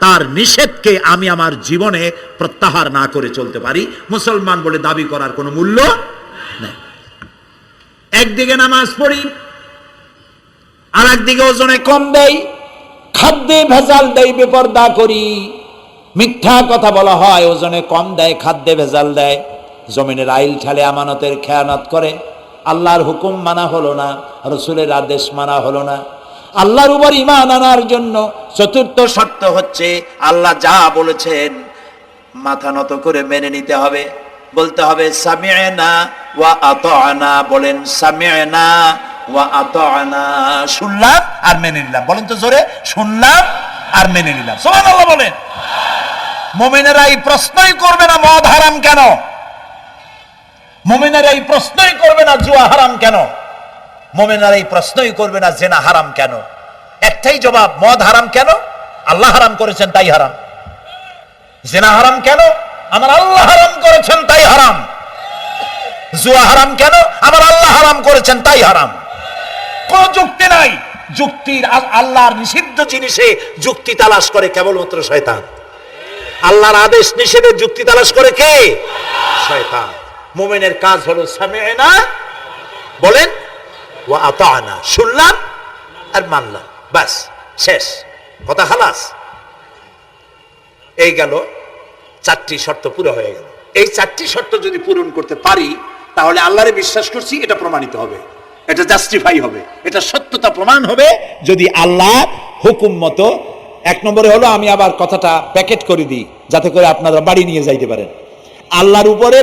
[SPEAKER 2] তার নিষেধকে আমি আমার জীবনে প্রত্যাহার না করে চলতে পারি। মুসলমান বলে দাবি করার কোনো মূল্য নেই। একদিকে নামাজ পড়ি, আর একদিকে ওজনে কম দেয়, খাদ্যে ভেজাল দেয়, বেপরদা করি, মিথ্যা কথা বলা হয়, ওজনে কম দেয়, খাদ্যে ভেজাল দেয়, জমিনের আইল ঠালে আমানতের খেয়ানত করে, আল্লাহর হুকুম মানা হলো না, রসুলের আদেশ মানা হলো না। আল্লাহর উপর ঈমান আনার জন্য 4র্থ শর্ত হচ্ছে, আল্লাহ যা বলেছেন মাথা নত করে মেনে নিতে হবে, বলতে হবে সামি'না ওয়া আতা'না। বলেন সামি'না ওয়া আতা'না, শুনলাম আর মেনে নিলাম। বলেন তো জোরে, শুনলাম আর মেনে নিলাম। সুবহানাল্লাহ বলেন। মুমিনেরা এই প্রশ্নই করবে না মদ হারাম কেন, মুমিনেরা এই প্রশ্নই করবে না জুয়া হারাম কেন, মুমিনেরা এই প্রশ্নই করবে না জিনা হারাম কেন। একটাই জবাব, মদ হারাম কেন? আল্লাহ হারাম করেছেন তাই হারাম। জিনা হারাম কেন? আমার আল্লাহ হারাম করেছেন তাই হারাম। জুয়া হারাম কেন? আমার আল্লাহ হারাম করেছেন তাই হারাম। কোন যুক্তি নাই। যুক্তির, আল্লাহর নিষিদ্ধ জিনিসে যুক্তি তালাশ করে কেবলমাত্র শয়তান। আল্লাহর আদেশ নিষেধে যুক্তি তালাশ করে কে? শয়তান। মুমিনের কাজ হলো সামি'না, বলেন, ওয়া আতা'না, শুনলাম আর মানলাম, বাস, শেষ কথা, খালাস। এই গেল 4টি শর্ত পুরো হয়ে গেল। এই 4টি শর্ত যদি পূরণ করতে পারি, তাহলে আল্লাহরে বিশ্বাস করছি এটা প্রমাণিত হবে, এটা জাস্টিফাই হবে, এটা সত্যতা প্রমাণ হবে যদি আল্লাহ হুকুম মতো। 1 নম্বরে হলো, আমি আবার কথাটা প্যাকেট করে দিই যাতে করে আপনারা বাড়ি নিয়ে যাইতে পারেন। আল্লাহর উপরে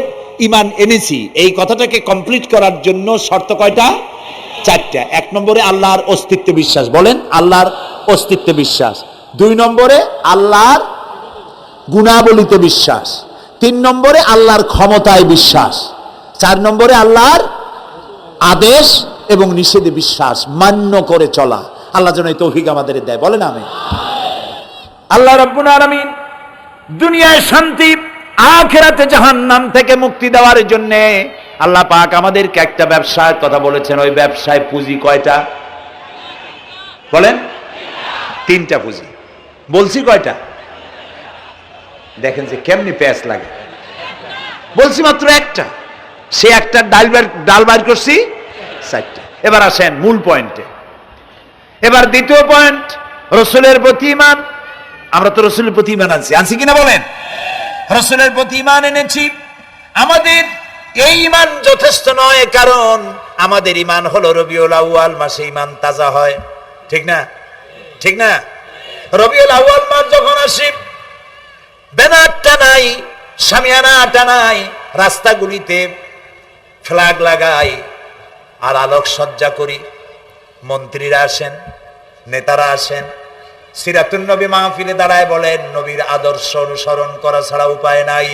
[SPEAKER 2] ঈমান এনেছি, এই কথাটাকে কমপ্লিট করার জন্য শর্ত কয়টা? 4টা। 1 নম্বরে আল্লাহর অস্তিত্বে বিশ্বাস, বলেন আল্লাহর অস্তিত্বে বিশ্বাস। 2 নম্বরে আল্লাহর গুণাবলীতে বিশ্বাস। 3 নম্বরে আল্লাহর ক্ষমতায় বিশ্বাস। 4 নম্বরে আল্লাহর আদেশ এবং নিষেধে বিশ্বাস, মান্য করে চলা। আল্লাহ যেন এই তৌফিক আমাদের দেয়, বলেন আমিন। আল্লাহ রাব্বুল আলামিন দুনিয়ায় শান্তি, আখিরাতে জাহান্নাম থেকে মুক্তি দেওয়ার জন্য আল্লাহ পাক আমাদেরকে একটা ব্যবসার কথা বলেছেন। ওই ব্যবসায় পুঁজি কয়টা? বলেন। 3টা পুঁজি। বলছি কয়টা? দেখেন যে কেমনি প্যাঁচ লাগে। বলছি মাত্র একটা, সে একটা ডাল বার করছি 4টা। এবার আসেন মূল পয়েন্টে। এবার দ্বিতীয় পয়েন্ট, রসুলের প্রতি ঈমান। আমরা তো রসুলের প্রতি ঈমান আনছি কিনা বলেন? রসুলের প্রতি ঈমান এনেছি। আমাদের এই ঈমান যথেষ্ট নয়, কারণ আমাদের ঈমান হলো রবিউল আউয়াল মাসে ঈমান তাজা হয়, ঠিক না? ঠিক না? রবিউল আউয়াল মাস যখন আসে, ব্যানার টানাই, শামিয়ানা টানাই, রাস্তাগুলিতে ফ্ল্যাগ লাগাই আর আলোকসজ্জা করি। মন্ত্রীরা আসেন, নেতারা আসেন, সিরাতুন নবী মাহফিলে দাঁড়ায় বলেন নবীর আদর্শ অনুসরণ করা ছাড়া উপায় নাই।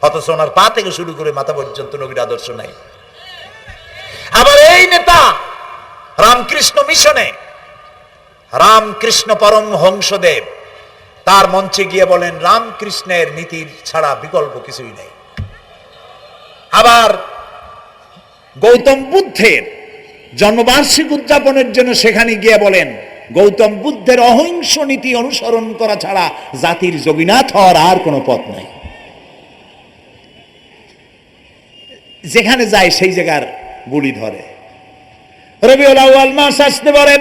[SPEAKER 2] অথচ ওনার পা থেকে শুরু করে মাথা পর্যন্ত নবীর আদর্শ নাই। আবার এই নেতা রামকৃষ্ণ মিশনে, রামকৃষ্ণ পরমহংসদেব তার মঞ্চে গিয়ে বলেন রামকৃষ্ণের নীতির ছাড়া বিকল্প কিছুই নেই। আবার গৌতম বুদ্ধের জন্মবার্ষিকী উদযাপনের জন্য সেখানে গিয়ে বলেন গৌতম বুদ্ধের অহিংস নীতি অনুসরণ করা ছাড়া জাতির যোগীনাথ হওয়ার আর কোনো পথ নাই। যেখানে যায় সেই জায়গার বুলি ধরে। রবিউল আউয়াল মাস আসতে পারে,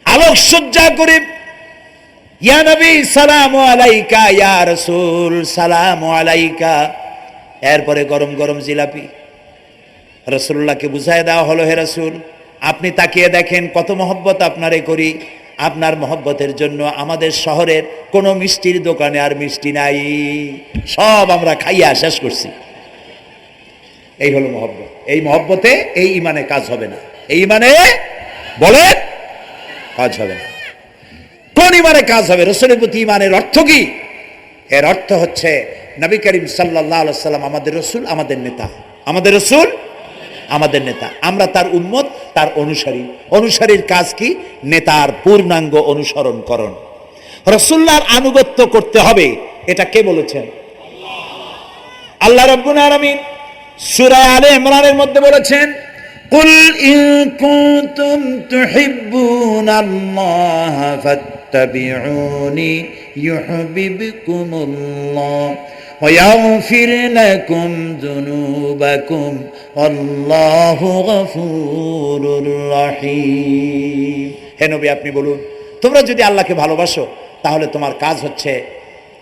[SPEAKER 2] আলোকসজ্জা করে ইয়া নবী সালামু আলাইকা, ইয়া রাসূল সালামু আলাইকা, এরপরে গরম গরম জিলাপি রাসূলুল্লাহকে বুঝায় দেওয়া হলো, হে রাসূল আপনি তাকিয়ে দেখেন কত মহব্বত আপনারে করি, আপনার মহব্বতের জন্য আমাদের শহরের কোনো মিষ্টির দোকানে আর মিষ্টি নাই, সব আমরা খাইয়া শেষ করছি। এই হলো মহব্বত। এই মহব্বতে এই ইমানে কাজ হবে না। এই ইমানে বলেন কাজ হবে না। কোন ইমানে কাজ হবে? রাসূলের প্রতি ইমানের অর্থ কি? এর অর্থ হচ্ছে নবী করিম সাল্লাল্লাহু আলাইহি ওয়াসাল্লাম আমাদের রাসূল, আমাদের নেতা। আমাদের রাসূল আমাদের নেতা, আমরা তার উম্মত, তার অনুসারী। অনুসারীর কাজ কি? নেতার পূর্ণাঙ্গ অনুসরণ করণ। রাসূলুল্লাহর আনুগত্য করতে হবে, এটা কে বলেছেন? আল্লাহ রাব্বুল আলামিন সূরা আলে ইমরানের মধ্যে বলেছেন কুল ইন কুনতুম তুহিব্বুনাল্লাহা ফাত্তাবিউনি ইউহিব্বুকুমুল্লাহ ওয়া ইয়াগফির লাকুম যুনুবাকুম আল্লাহু গফুরুর রহিম। হে নবী আপনি বলুন, তোমরা যদি আল্লাহকে ভালোবাসো তাহলে তোমার কাজ হচ্ছে,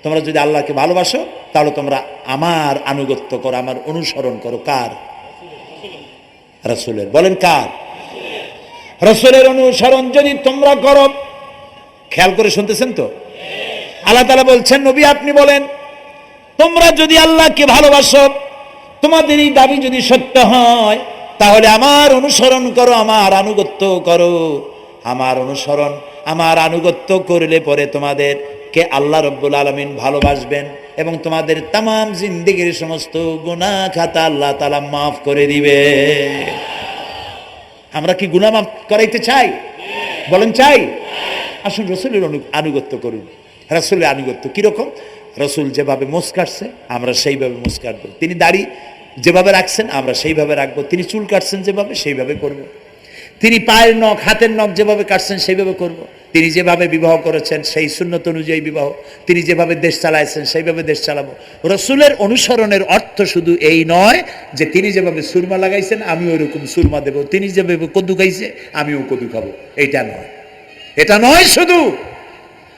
[SPEAKER 2] তোমরা যদি আল্লাহকে ভালোবাসো তাহলে তোমরা আমার আনুগত্য করো, আমার অনুসরণ করো। কার? রাসূলের। বলেন কার? রাসূলের অনুসরণ যদি তোমরা করো, খেয়াল করে শুনতেছেন তো? আল্লাহ তাআলা বলছেন নবী আপনি বলেন তোমরা যদি আল্লাহকে ভালোবাসো, তোমাদের এই দাবি যদি সত্য হয় তাহলে আমার অনুসরণ করো, আমার আনুগত্য করো। আমার অনুসরণ, আমার আনুগত্য করলে পরে তোমাদের কে আল্লাহ রাব্বুল আলামিন ভালোবাসবেন এবং তোমাদের তামাম জিন্দেগীর সমস্ত গুনাহ খাতা আল্লাহ তাআলা মাফ করে দিবে। আমরা কি গুনাহ মাফ করাইতে চাই? বলেন চাই? আসুন রাসূলের আনুগত্য করুন। রাসূলের আনুগত্য কিরকম? রাসূল যেভাবে মোস কাটছে আমরা সেইভাবে মোস কাটবো, তিনি দাড়ি যেভাবে রাখছেন আমরা সেইভাবে রাখবো, তিনি চুল কাটছেন যেভাবে সেইভাবে করব, তিনি পায়ের নখ হাতের নখ যেভাবে কাটছেন সেইভাবে করব, তিনি যেভাবে বিবাহ করেছেন সেই সুন্নত অনুযায়ী বিবাহ, তিনি যেভাবে দেশ চালাইছেন সেইভাবে দেশ চালাবো। রাসূলের অনুসরণের অর্থ শুধু এই নয় যে তিনি যেভাবে সুরমা লাগাইছেন আমি ওইরকম সুরমা দেব, তিনি যেভাবে কদু খাইছে আমিও কদু খাবো, এইটা নয়। এটা নয়, শুধু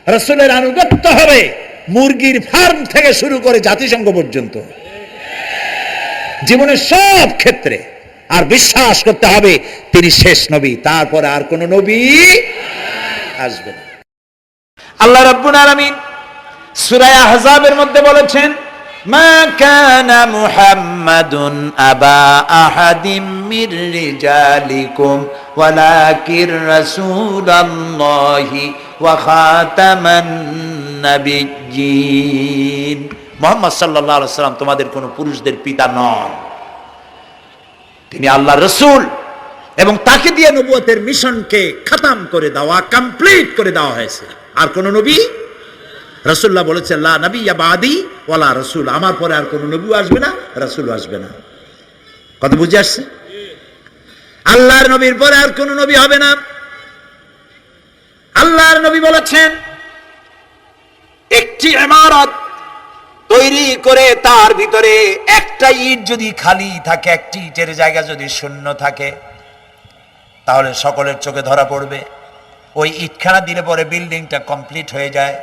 [SPEAKER 2] রাসূলের আনুগত্য হবে মুরগির ফার্ম থেকে শুরু করে জাতিসংঘ পর্যন্ত, জীবনের সব ক্ষেত্রে। আর বিশ্বাস করতে হবে তিনি শেষ নবী, তারপরে আর কোন নবী আসবে না। আল্লাহ রাব্বুল আলামিন সূরা আহজাবের মধ্যে বলেছেন মা কানা মুহাম্মাদুন আবা আহাদিম মির রিজালিকুম ওয়ালাকির রাসূলুল্লাহি ওয়া খাতামান নাবিয়্যিন। মুহাম্মদ সাল্লাল্লাহু আলাইহি ওয়াসাল্লাম তোমাদের কোন পুরুষদের পিতা নন, তিনি আল্লাহর রাসূল এবং তাকে দিয়ে নবুয়তের মিশনকে খতম করে দেওয়া, কমপ্লিট করে দেওয়া হয়েছে। আর কোন নবী? রাসূলুল্লাহ বলেছেন লা নবিয়্যা বাদি ওয়ালা রাসূল, আমার পরে আর কোন নবী আসবে না, রাসূল আসবে না। কথা বুঝে আসছে? আল্লাহর নবীর পরে আর কোন নবী হবে না। আল্লাহর নবী বলেছেন একটি ইমারত তৈরি করে তার ভিতরে একটা ইট যদি খালি থাকে, একটি ইটের জায়গা যদি শূন্য থাকে, তাহলে সকলের চোখে ধরা পড়বে। ওই ইটখানা দিলে পরে বিল্ডিংটা কমপ্লিট হয়ে যায়।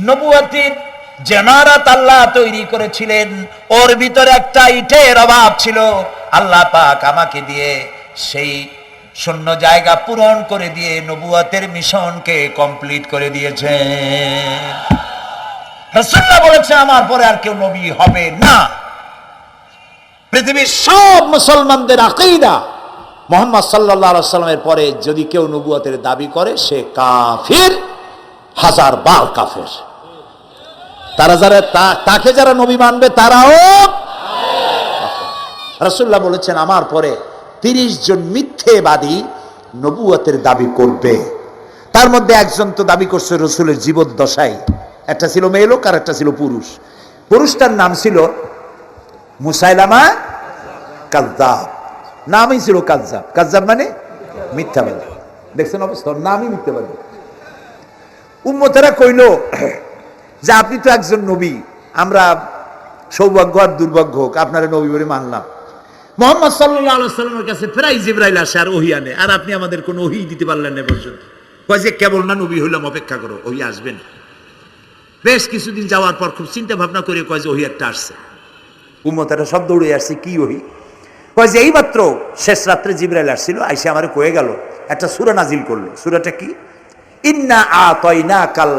[SPEAKER 2] নবুয়তের যে ইমারত আল্লাহ তৈরি করেছিলেন ওর ভিতরে একটা ইটের অভাব ছিল, আল্লাহ পাক আমাকে দিয়ে সেই শূন্য জায়গা পূরণ করে দিয়ে নবুয়তের মিশনকে কমপ্লিট করে দিয়েছেন। রাসূলুল্লাহ বলেছেন আমার পরে আর কেউ নবী হবে না। পৃথিবীর সব মুসলমানদের আকীদা মুহাম্মদ সাল্লাল্লাহু আলাইহি ওয়াসাল্লামের পরে যদি কেউ নবুয়তের দাবি করে সে কাফির, হাজার বার কাফের। তারা যারা তাকে যারা নবী মানবে তারাও রাসূলুল্লাহ বলেছেন আমার পরে 30 জন মিথ্যেবাদী নবুয়তের দাবি করবে। তার মধ্যে একজন তো দাবি করছে রসুলের জীবদ্দশায়, একটা ছিল মেয়ে লোক আর একটা ছিল পুরুষ। পুরুষটার নাম ছিল মুসাইলামা কাযযাব, নামই ছিল কাযযাব। কাযযাব মানে মিথ্যাবাদী। দেখছেন অবস্থা, নামই মিথ্যাবাদী। উম্মতেরা কইল যে আপনি তো একজন নবী, আমরা সৌভাগ্য আর দুর্ভাগ্য হোক আপনারা নবী বলে মানলাম। মুহাম্মদ সাল্লাল্লাহু আলাইহি ওয়াসাল্লামের কাছে প্রায় জিবরাইল আসে আর ওহী আনে, আর আপনি আমাদের কোনো ওহী দিতে পারলেন না পর্যন্ত। কয় যে কেবল না নবী হইলাম, অপেক্ষা করো, ওহী আসবেন। বেশ কিছুদিন যাওয়ার পর খুব চিন্তা ভাবনা করে কয় যে ওহী একটা আসছে। উম্মতেরা সব দৌড়ে আসছে, কি ওহী? কয় যে এইমাত্র শেষ রাত্রে জিবরাইল আসছিল, আইসে আমারে কয়ে গেল, একটা সূরা নাজিল করলো। সূরাটা কি? ইন্না আতাইনাকাল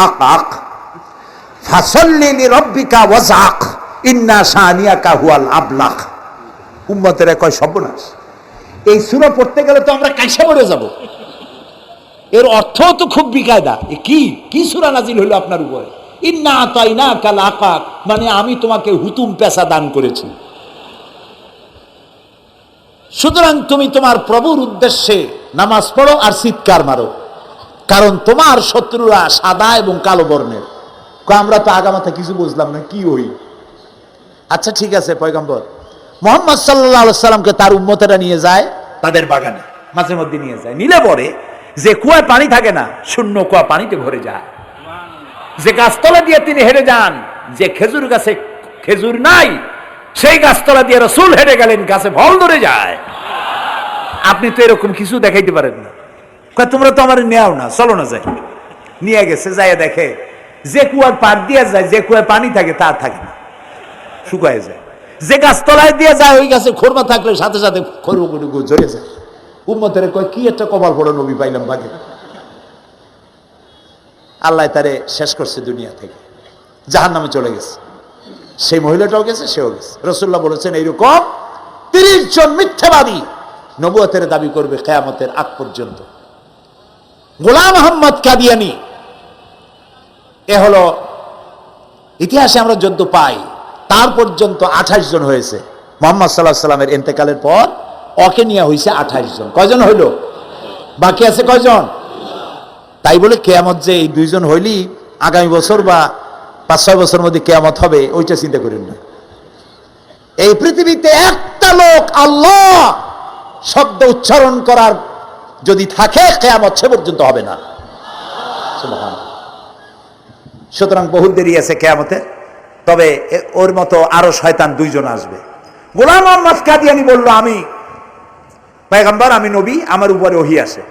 [SPEAKER 2] আকাক ফাসাল্লি লিরাব্বিকা ওয়াজআক ইন্না শানিয়াকা হুয়াল আবলাক। উম্মতেরা কয় সর্বনাশ, এই সূরা পড়তে গেলে তো আমরা কাইসা মরে যাব। এর অর্থ তো খুব বিকায়দা। কি সূরা নাজিল হলো আপনার উপরে? ইন্না আতাইনাকাল আকাক মানে আমি তোমাকে হুতুম পেশা দান করেছি, সুতরাং তুমি তোমার প্রভুর উদ্দেশ্যে নামাজ পড়ো আর চিৎকার মারো, কারণ তোমার শত্রুরা সাদা এবং কালো বর্ণের। আমরা তো আগামাথা কিছু বুঝলাম না, কি ওই? আচ্ছা ঠিক আছে, পয়গম্বর মুহাম্মদ সাল্লাল্লাহু আলাইহি সাল্লামকে তার উম্মতেরা নিয়ে যায় তাদের বাগানে, মাঝে মধ্যে নিয়ে যায়। নিলে পরে যে কুয়ায় পানি থাকে না, শূন্য কুয়া পানিতে ভরে যায়। যে গাছতলা দিয়ে তিনি হেঁটে যান, যে খেজুর গাছে খেজুর নাই, সেই গাছতলা দিয়ে রাসূল হেঁটে গেলেন, গাছে ফল ধরে যায়। আপনি তো এরকম কিছু দেখাইতে পারেন না। তোমরা তো আমার নেও না, চলো না যাই। নিয়ে গেছে, যাইয়া দেখে যে কুয়ার পার দিয়ে যায়, যে কুয়ায় পানি থাকে তা থাকে না, শুকায় যায়। যে গাছতলায় দিয়ে যায়, ওই গাছে খোরমা থাকলে সাথে সাথে খরগুড়ি ঝরে যায়। উম্মতের কয় কি একটা কপাল পড়ো, নবী পাইলাম ভাগে। আল্লাহ তারে শেষ করছে দুনিয়া থেকে, জাহান্নামে চলে গেছে। সেই মহিলাটাও গেছে, সেও গেছে। রাসূলুল্লাহ বলেছেন এইরকম 30 জন মিথ্যাবাদী নবুয়তের দাবি করবে কিয়ামতের আগ পর্যন্ত। গোলাম আহমদ কাদিয়ানী, এ হলো ইতিহাসে আমরা যদ্য পাই, তার পর্যন্ত 28 জন হয়েছে। মুহাম্মদ সাল্লাল্লাহু আলাইহি সাল্লামের ইন্তেকালের পর ওকে নিয়ে হয়েছে 28 জন। কয়জন হইল? বাকি আছে কয়জন? তাই বলে কিয়ামত যে এই 2 জন হইলি আগামী বছর বা 5-6 বছরের মধ্যে কিয়ামত হবে, ওইটা চিন্তা করেন না। এই পৃথিবীতে একটা লোক আল্লাহ শব্দ উচ্চারণ করার যদি থাকে, কিয়ামত সে পর্যন্ত হবে না। সুবহানাল্লাহ। সুতরাং বহুত দেরি আছে কিয়ামতে। তবে ওর মতো আরো শয়তান 2 জন আসবে। গোলাম আহমদ কাদিয়ানী বলল, আমি পয়গম্বর, আমি নবী, আমার উপরে ওহী আসে।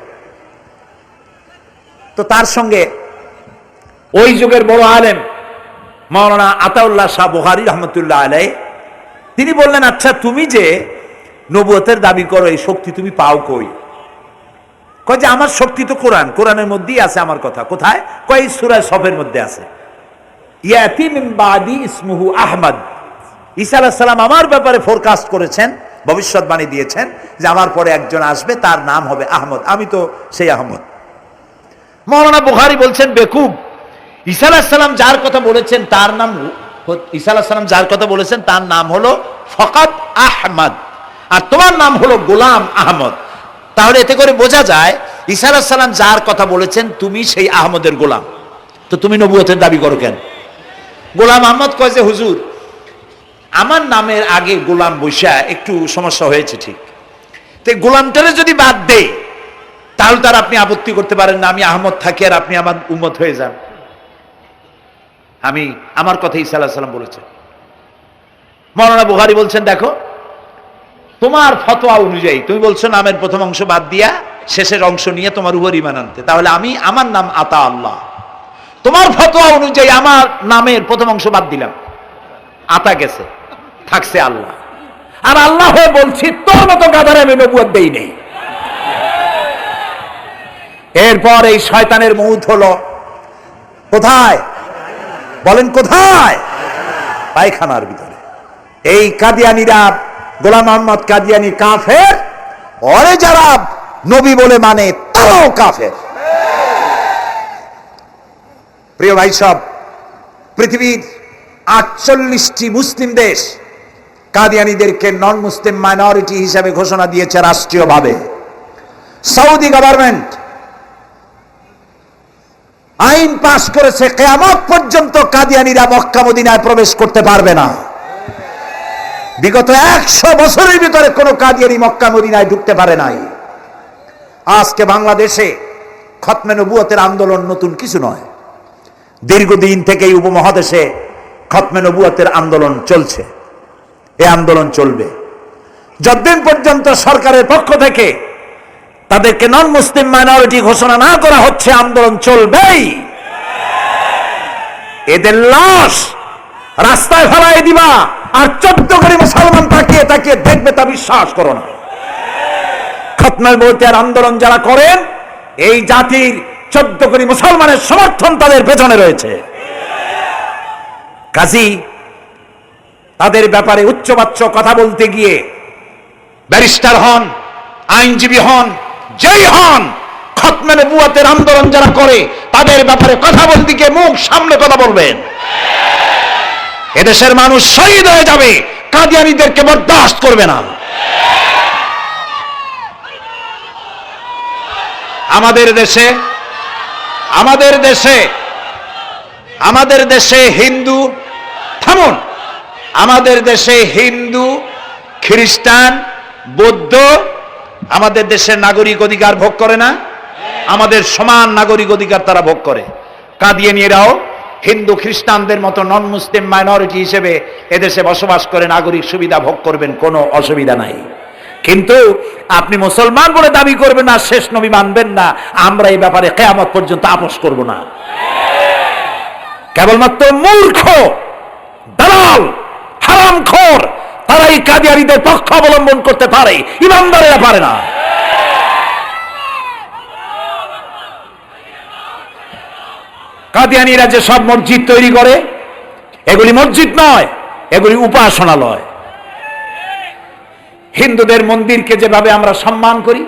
[SPEAKER 2] তো তার সঙ্গে ওই যুগের বড় আলেম মাওলানা আতাউল্লাহ শাহ বুখারী রহমতুল্লাহ আলাইহি, তিনি বললেন, আচ্ছা তুমি যে নবুয়তের দাবি করো, এই শক্তি তুমি পাও কই? কয় যে আমার শক্তি তো কোরআন, কোরআনের মধ্যেই আছে আমার কথা। কোথায়? কয় সূরা সফের মধ্যে আছে, ইয়াতি মিন বাদি ইসমুহু আহমদ। ঈসা আলাইহিস সালাম আমার ব্যাপারে ফোরকাস্ট করেছেন, ভবিষ্যৎবাণী দিয়েছেন যে আমার পরে একজন আসবে, তার নাম হবে আহমদ। আমি তো সেই আহমদ। মাওলানা বুখারী বলছেন, বেকুব, ঈসা আলাইহিস সালাম যার কথা বলেছেন তার নাম, ঈসা আলাইহিস সালাম যার কথা বলেছেন তার নাম হলো ফকাত আহমদ, আর তোমার নাম হলো গোলাম আহমদ। তাহলে এতে করে বোঝা যায় ঈসা আলাইহিস সালাম যার কথা বলেছেন তুমি সেই আহমদের গোলাম, তো তুমি নবুয়তের দাবি করো কেন? গোলাম আহমদ কয় যে হুজুর, আমার নামের আগে গোলাম বৈশা একটু সমস্যা হয়েছে, ঠিক, তো গোলামটারে যদি বাদ দেই তাহলে তার আপনি আপত্তি করতে পারেন না, আমি আহমদ থাকি আর আপনি আমার উম্মত হয়ে যান। আমি আমার কথা ঈসা আলাইহিস সালাম বলেছেন। মাওলানা বুখারী বলছেন, দেখো তোমার ফতোয়া অনুযায়ী তুমি বলছো নামের প্রথম অংশ বাদ দিয়া শেষের অংশ নিয়ে তোমার উপর ঈমান আনতে, তাহলে আমি আমার নাম আতা আল্লাহ। তোমার ফতোয়া অনুযায়ী আমার নামের প্রথম অংশ বাদ দিলাম, আতা গেছে, থাকছে আল্লাহ। আর আল্লাহ হয়ে বলছি তোর মতো গাধারে আমি নবুয়ত দেই নেই। এরপর এই শয়তানের মউত হলো কোথায়? বলেন কোথায়? পায়খানার ভিতরে। এই কাদিয়ানীরা, গোলাম আহমদ কাদিয়ানী কাফের, ওরে যারা নবী বলে মানে তারাও কাফের। প্রিয় ভাই সব, পৃথিবীর 48টি মুসলিম দেশ কাদিয়ানীদেরকে নন মুসলিম মাইনরিটি হিসাবে ঘোষণা দিয়েছে রাষ্ট্রীয়ভাবে। সৌদি গভর্নমেন্ট আইন পাশ করেছে, কিয়ামত পর্যন্ত কাদিয়ানীরা মক্কা মদিনায় প্রবেশ করতে পারবে না। বিগত 100 বছরের ভিতরে কোনো কাদিয়ানী মক্কা মদিনায় ঢুকতে পারে নাই। আজকে বাংলাদেশে খতমে নবুয়তের আন্দোলন নতুন কিছু নয়। দীর্ঘদিন থেকে এই উপমহাদেশে খতমে নবুয়তের আন্দোলন চলছে। এই আন্দোলন চলবে যতদিন পর্যন্ত সরকারের পক্ষ থেকে তাদেরকে নন মুসলিম মাইনরিটি ঘোষণা না করা হচ্ছে, আন্দোলন চলবেই। এদের লাশ রাস্তায় ফেলাই দিবা আর 14 কোটি মুসলমান তাকিয়ে তাকিয়ে দেখবে, তা বিশ্বাস করো না। খতমে নবুয়তের আন্দোলন যারা করেন, এই জাতির 14 কোটি মুসলমানের সমর্থন তাদের পেছনে রয়েছে। কাজী তাদের ব্যাপারে উচ্চবাচ্য কথা বলতে গিয়ে ব্যারিস্টার হন, আইনজীবী হন, যেই হন, খতমে নবুয়তের আন্দোলন যারা করে তাদের ব্যাপারে কথা বলতে গিয়ে মুখ সামনে কথা বলবেন। এদেশের মানুষ শহীদ হয়ে যাবে, কাদিয়ানীদেরকে বরদাস্ত করবে না। আমাদের দেশে হিন্দু, থামুন, আমাদের দেশে হিন্দু, খ্রিস্টান, বৌদ্ধ আমাদের দেশের নাগরিক অধিকার ভোগ করে না? আমাদের সমান নাগরিক অধিকার তারা ভোগ করে। কাদিয়ানীরাও হিন্দু খ্রিস্টানদের মতো নন মুসলিম মাইনরিটি হিসেবে এদেশে বসবাস করে নাগরিক সুবিধা ভোগ করবেন, কোনো অসুবিধা নাই। কিন্তু আপনি মুসলমান বলে দাবি করবেন না, শেষ নবী মানবেন না, আমরা এই ব্যাপারে কিয়ামত পর্যন্ত আপোষ করব না। কেবলমাত্র মূর্খ, দালাল, হারামখোর তারাই কাদিয়ানীদের পক্ষ অবলম্বন করতে পারে, ইমানদারেরা পারে না। কাদিয়ানীরা যে সব মসজিদ তৈরি করে, এগুলি মসজিদ নয়, এগুলি উপাসনালয়। হিন্দুদের মন্দিরকে যেভাবে আমরা সম্মান করি,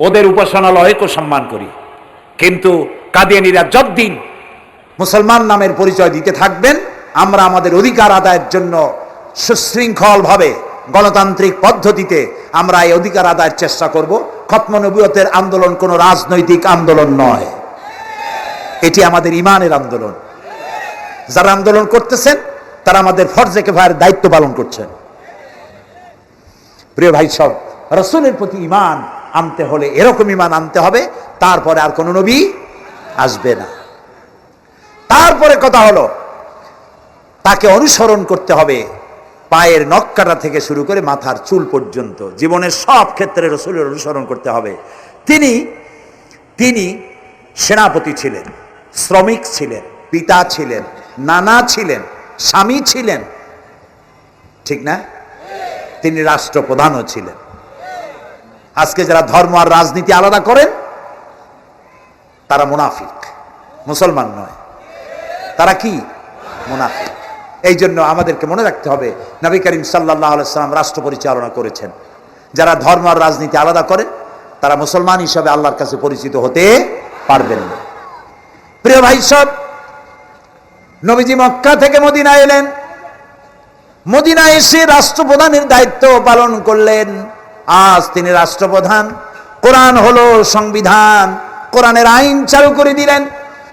[SPEAKER 2] ওদের উপাসনালয়কেও সম্মান করি। কিন্তু কাদিয়ানীরা যতদিন মুসলমান নামের পরিচয় দিতে থাকবেন, আমরা আমাদের অধিকার আদায়ের জন্য সুশৃঙ্খল ভাবে গণতান্ত্রিক পদ্ধতিতে আমরা এই অধিকার আদায়ের চেষ্টা করব। খতমে নবুয়তের আন্দোলন কোনো রাজনৈতিক আন্দোলন নয়, এটি আমাদের ইমানের আন্দোলন। যারা আন্দোলন করতেছেন তারা আমাদের ফরজে কিফায়ার দায়িত্ব পালন করছেন। প্রিয় ভাই সব, রাসূলের প্রতি ঈমান আনতে হলে এরকম ঈমান আনতে হবে, তারপরে আর কোনো নবী আসবে না। তারপরে কথা হলো তাকে অনুসরণ করতে হবে পায়ের নখকাটা থেকে শুরু করে মাথার চুল পর্যন্ত, জীবনের সব ক্ষেত্রে রাসূলের অনুসরণ করতে হবে। তিনি সেনাপতি ছিলেন, শ্রমিক ছিলেন, পিতা ছিলেন, নানা ছিলেন, স্বামী ছিলেন, ঠিক না? তিনি রাষ্ট্রপ্রধানও ছিলেন। আজকে যারা ধর্ম আর রাজনীতি আলাদা করেন তারা মুনাফিক, মুসলমান নয়, তারা কি? মুনাফিক। এই জন্য আমাদেরকে মনে রাখতে হবে, নবী করিম সাল্লাল্লাহু আলাইহি ওয়াসাল্লাম রাষ্ট্র পরিচালনা করেছেন। যারা ধর্ম আর রাজনীতি আলাদা করেন তারা মুসলমান হিসাবে আল্লাহর কাছে পরিচিত হতে পারবেন না। প্রিয় ভাই সব, নবীজি মক্কা থেকে মদিনায় এলেন। মদিনায় এসে রাষ্ট্রপ্রধানের দায়িত্ব পালন করলেন। আজ তিনি রাষ্ট্রপ্রধান, কোরআন হলো সংবিধান, কোরআনের আইন চালু করে দিলেন।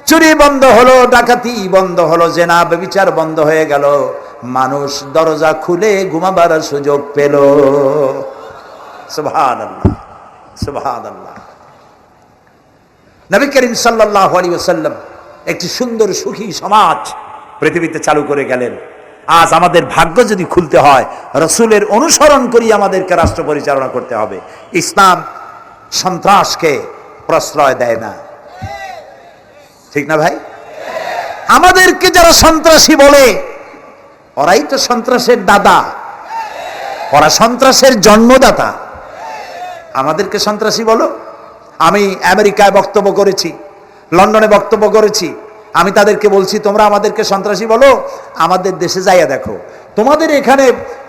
[SPEAKER 2] চুরি বন্ধ হলো, ডাকাতি বন্ধ হলো, জেনা ব্যভিচার বন্ধ হয়ে গেল, মানুষ দরজা খুলে ঘুমাবার সুযোগ পেল। সুবহানাল্লাহ, সুবহানাল্লাহ। নবী করিম সাল্লাল্লাহু আলাইহি ওয়াসাল্লাম একটি সুন্দর সুখী সমাজ পৃথিবীতে চালু করে গেলেন। আজ আমাদের ভাগ্য যদি খুলতে হয়, রাসূলের অনুসরণ করি আমাদেরকে রাষ্ট্র পরিচালনা করতে হবে। ইসলাম সন্ত্রাসকে প্রশ্রয় দেয় না, ঠিক না ভাই? আমাদেরকে যারা সন্ত্রাসী বলে, ওরাই তো সন্ত্রাসের দাদা, ওরা সন্ত্রাসের জন্মদাতা। আমাদেরকে সন্ত্রাসী বলো? আমি আমেরিকায় বক্তব্য করেছি, লন্ডনে বক্তব্য করেছি, আমি তাদেরকে বলছি তোমরা আমাদেরকে সন্ত্রাসী বলো? আমাদের দেশে যাইয়া দেখো, তোমাদের এখানে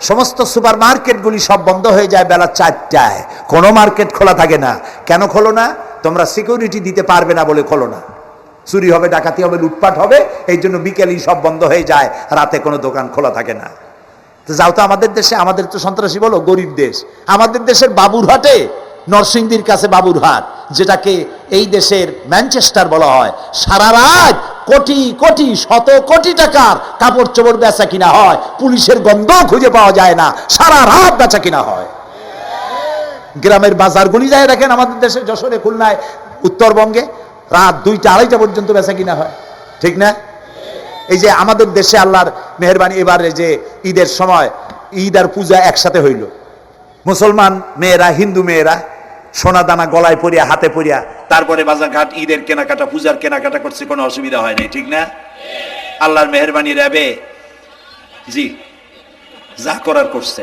[SPEAKER 2] সমস্ত সুপার মার্কেটগুলি সব বন্ধ হয়ে যায় বেলা 4টায়, কোনো মার্কেট খোলা থাকে না। কেন খোলো না? তোমরা সিকিউরিটি দিতে পারবে না বলে খোলো না। চুরি হবে, ডাকাতি হবে, লুটপাট হবে, এই জন্য বিকেলই সব বন্ধ হয়ে যায়, রাতে কোনো দোকান খোলা থাকে না। তো যাও তো আমাদের দেশে, আমাদের তো সন্ত্রাসী বলো, গরিব দেশ। আমাদের দেশের বাবুরহাটে নরসিংদীর কাছে বাবুরহাট, যেটাকে এই দেশের ম্যানচেস্টার বলা হয়, সারা রাত কোটি কোটি শত কোটি টাকার কাপড় চোপড় বেচা কিনা হয়, পুলিশের গন্ধ খুঁজে পাওয়া যায় না, সারা রাত বেচা কিনা হয়। গ্রামের বাজারগুলি যায় দেখেন, আমাদের দেশে যশোরে, খুলনায়, উত্তরবঙ্গে রাত 2টা 2:30 পর্যন্ত বেচা কিনা হয়, ঠিক না? এই যে আমাদের দেশে আল্লাহর মেহেরবানি, এবারে যে ঈদের সময় ঈদ আর পূজা একসাথে হইল, মুসলমান মেয়েরা, হিন্দু মেয়েরা সোনা দানা গলায় পরিয়া, হাতে পরিয়া, তারপরে বাজারঘাট ঈদের কেনাকাটা, পূজার কেনাকাটা করছে, কোনো অসুবিধা হয় নাই, ঠিক না? আল্লাহর মেহেরবানি র্যাবে জি যা করার করছে।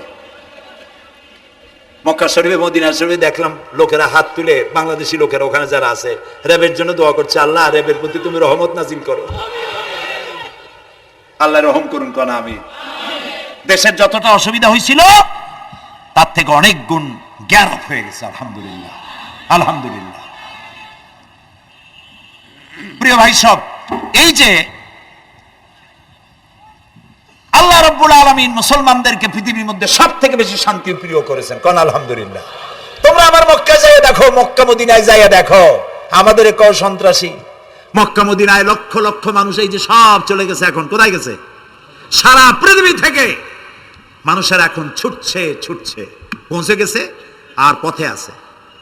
[SPEAKER 2] মক্কা শরীফে, মদিনা শরীফে দেখলাম লোকেরা হাত তুলে, বাংলাদেশি লোকেরা ওখানে যারা আছে, র্যাবের জন্য দোয়া করছে, আল্লাহ র্যাবের প্রতি তুমি রহমত নাজিল করো, আল্লাহ রহম করুন কোন। আমি দেশের যতটা অসুবিধা হয়েছিল তার থেকে অনেক গুণ জ্ঞান হয়ে গেছে, আলহামদুলিল্লাহ, আলহামদুলিল্লাহ। প্রিয় ভাই সব, এই যে আল্লাহ রাব্বুল আলামিন মুসলমানদেরকে পৃথিবীর মধ্যে সব থেকে বেশি শান্তি প্রিয় করেছেন, কোন আলহামদুলিল্লাহ। তোমরা আমার মক্কা যাইয়া দেখো, মক্কা মদিনায় যাইয়া দেখো, আমাদের কও সন্ত্রাসী। মক্কা মদিনায় লক্ষ লক্ষ মানুষ এই যে সব চলে গেছে, এখন কোথায় গেছে? সারা পৃথিবী থেকে মানুষের এখন ছুটছে ছুটছে, পৌঁছে গেছে, আর পথে আছে,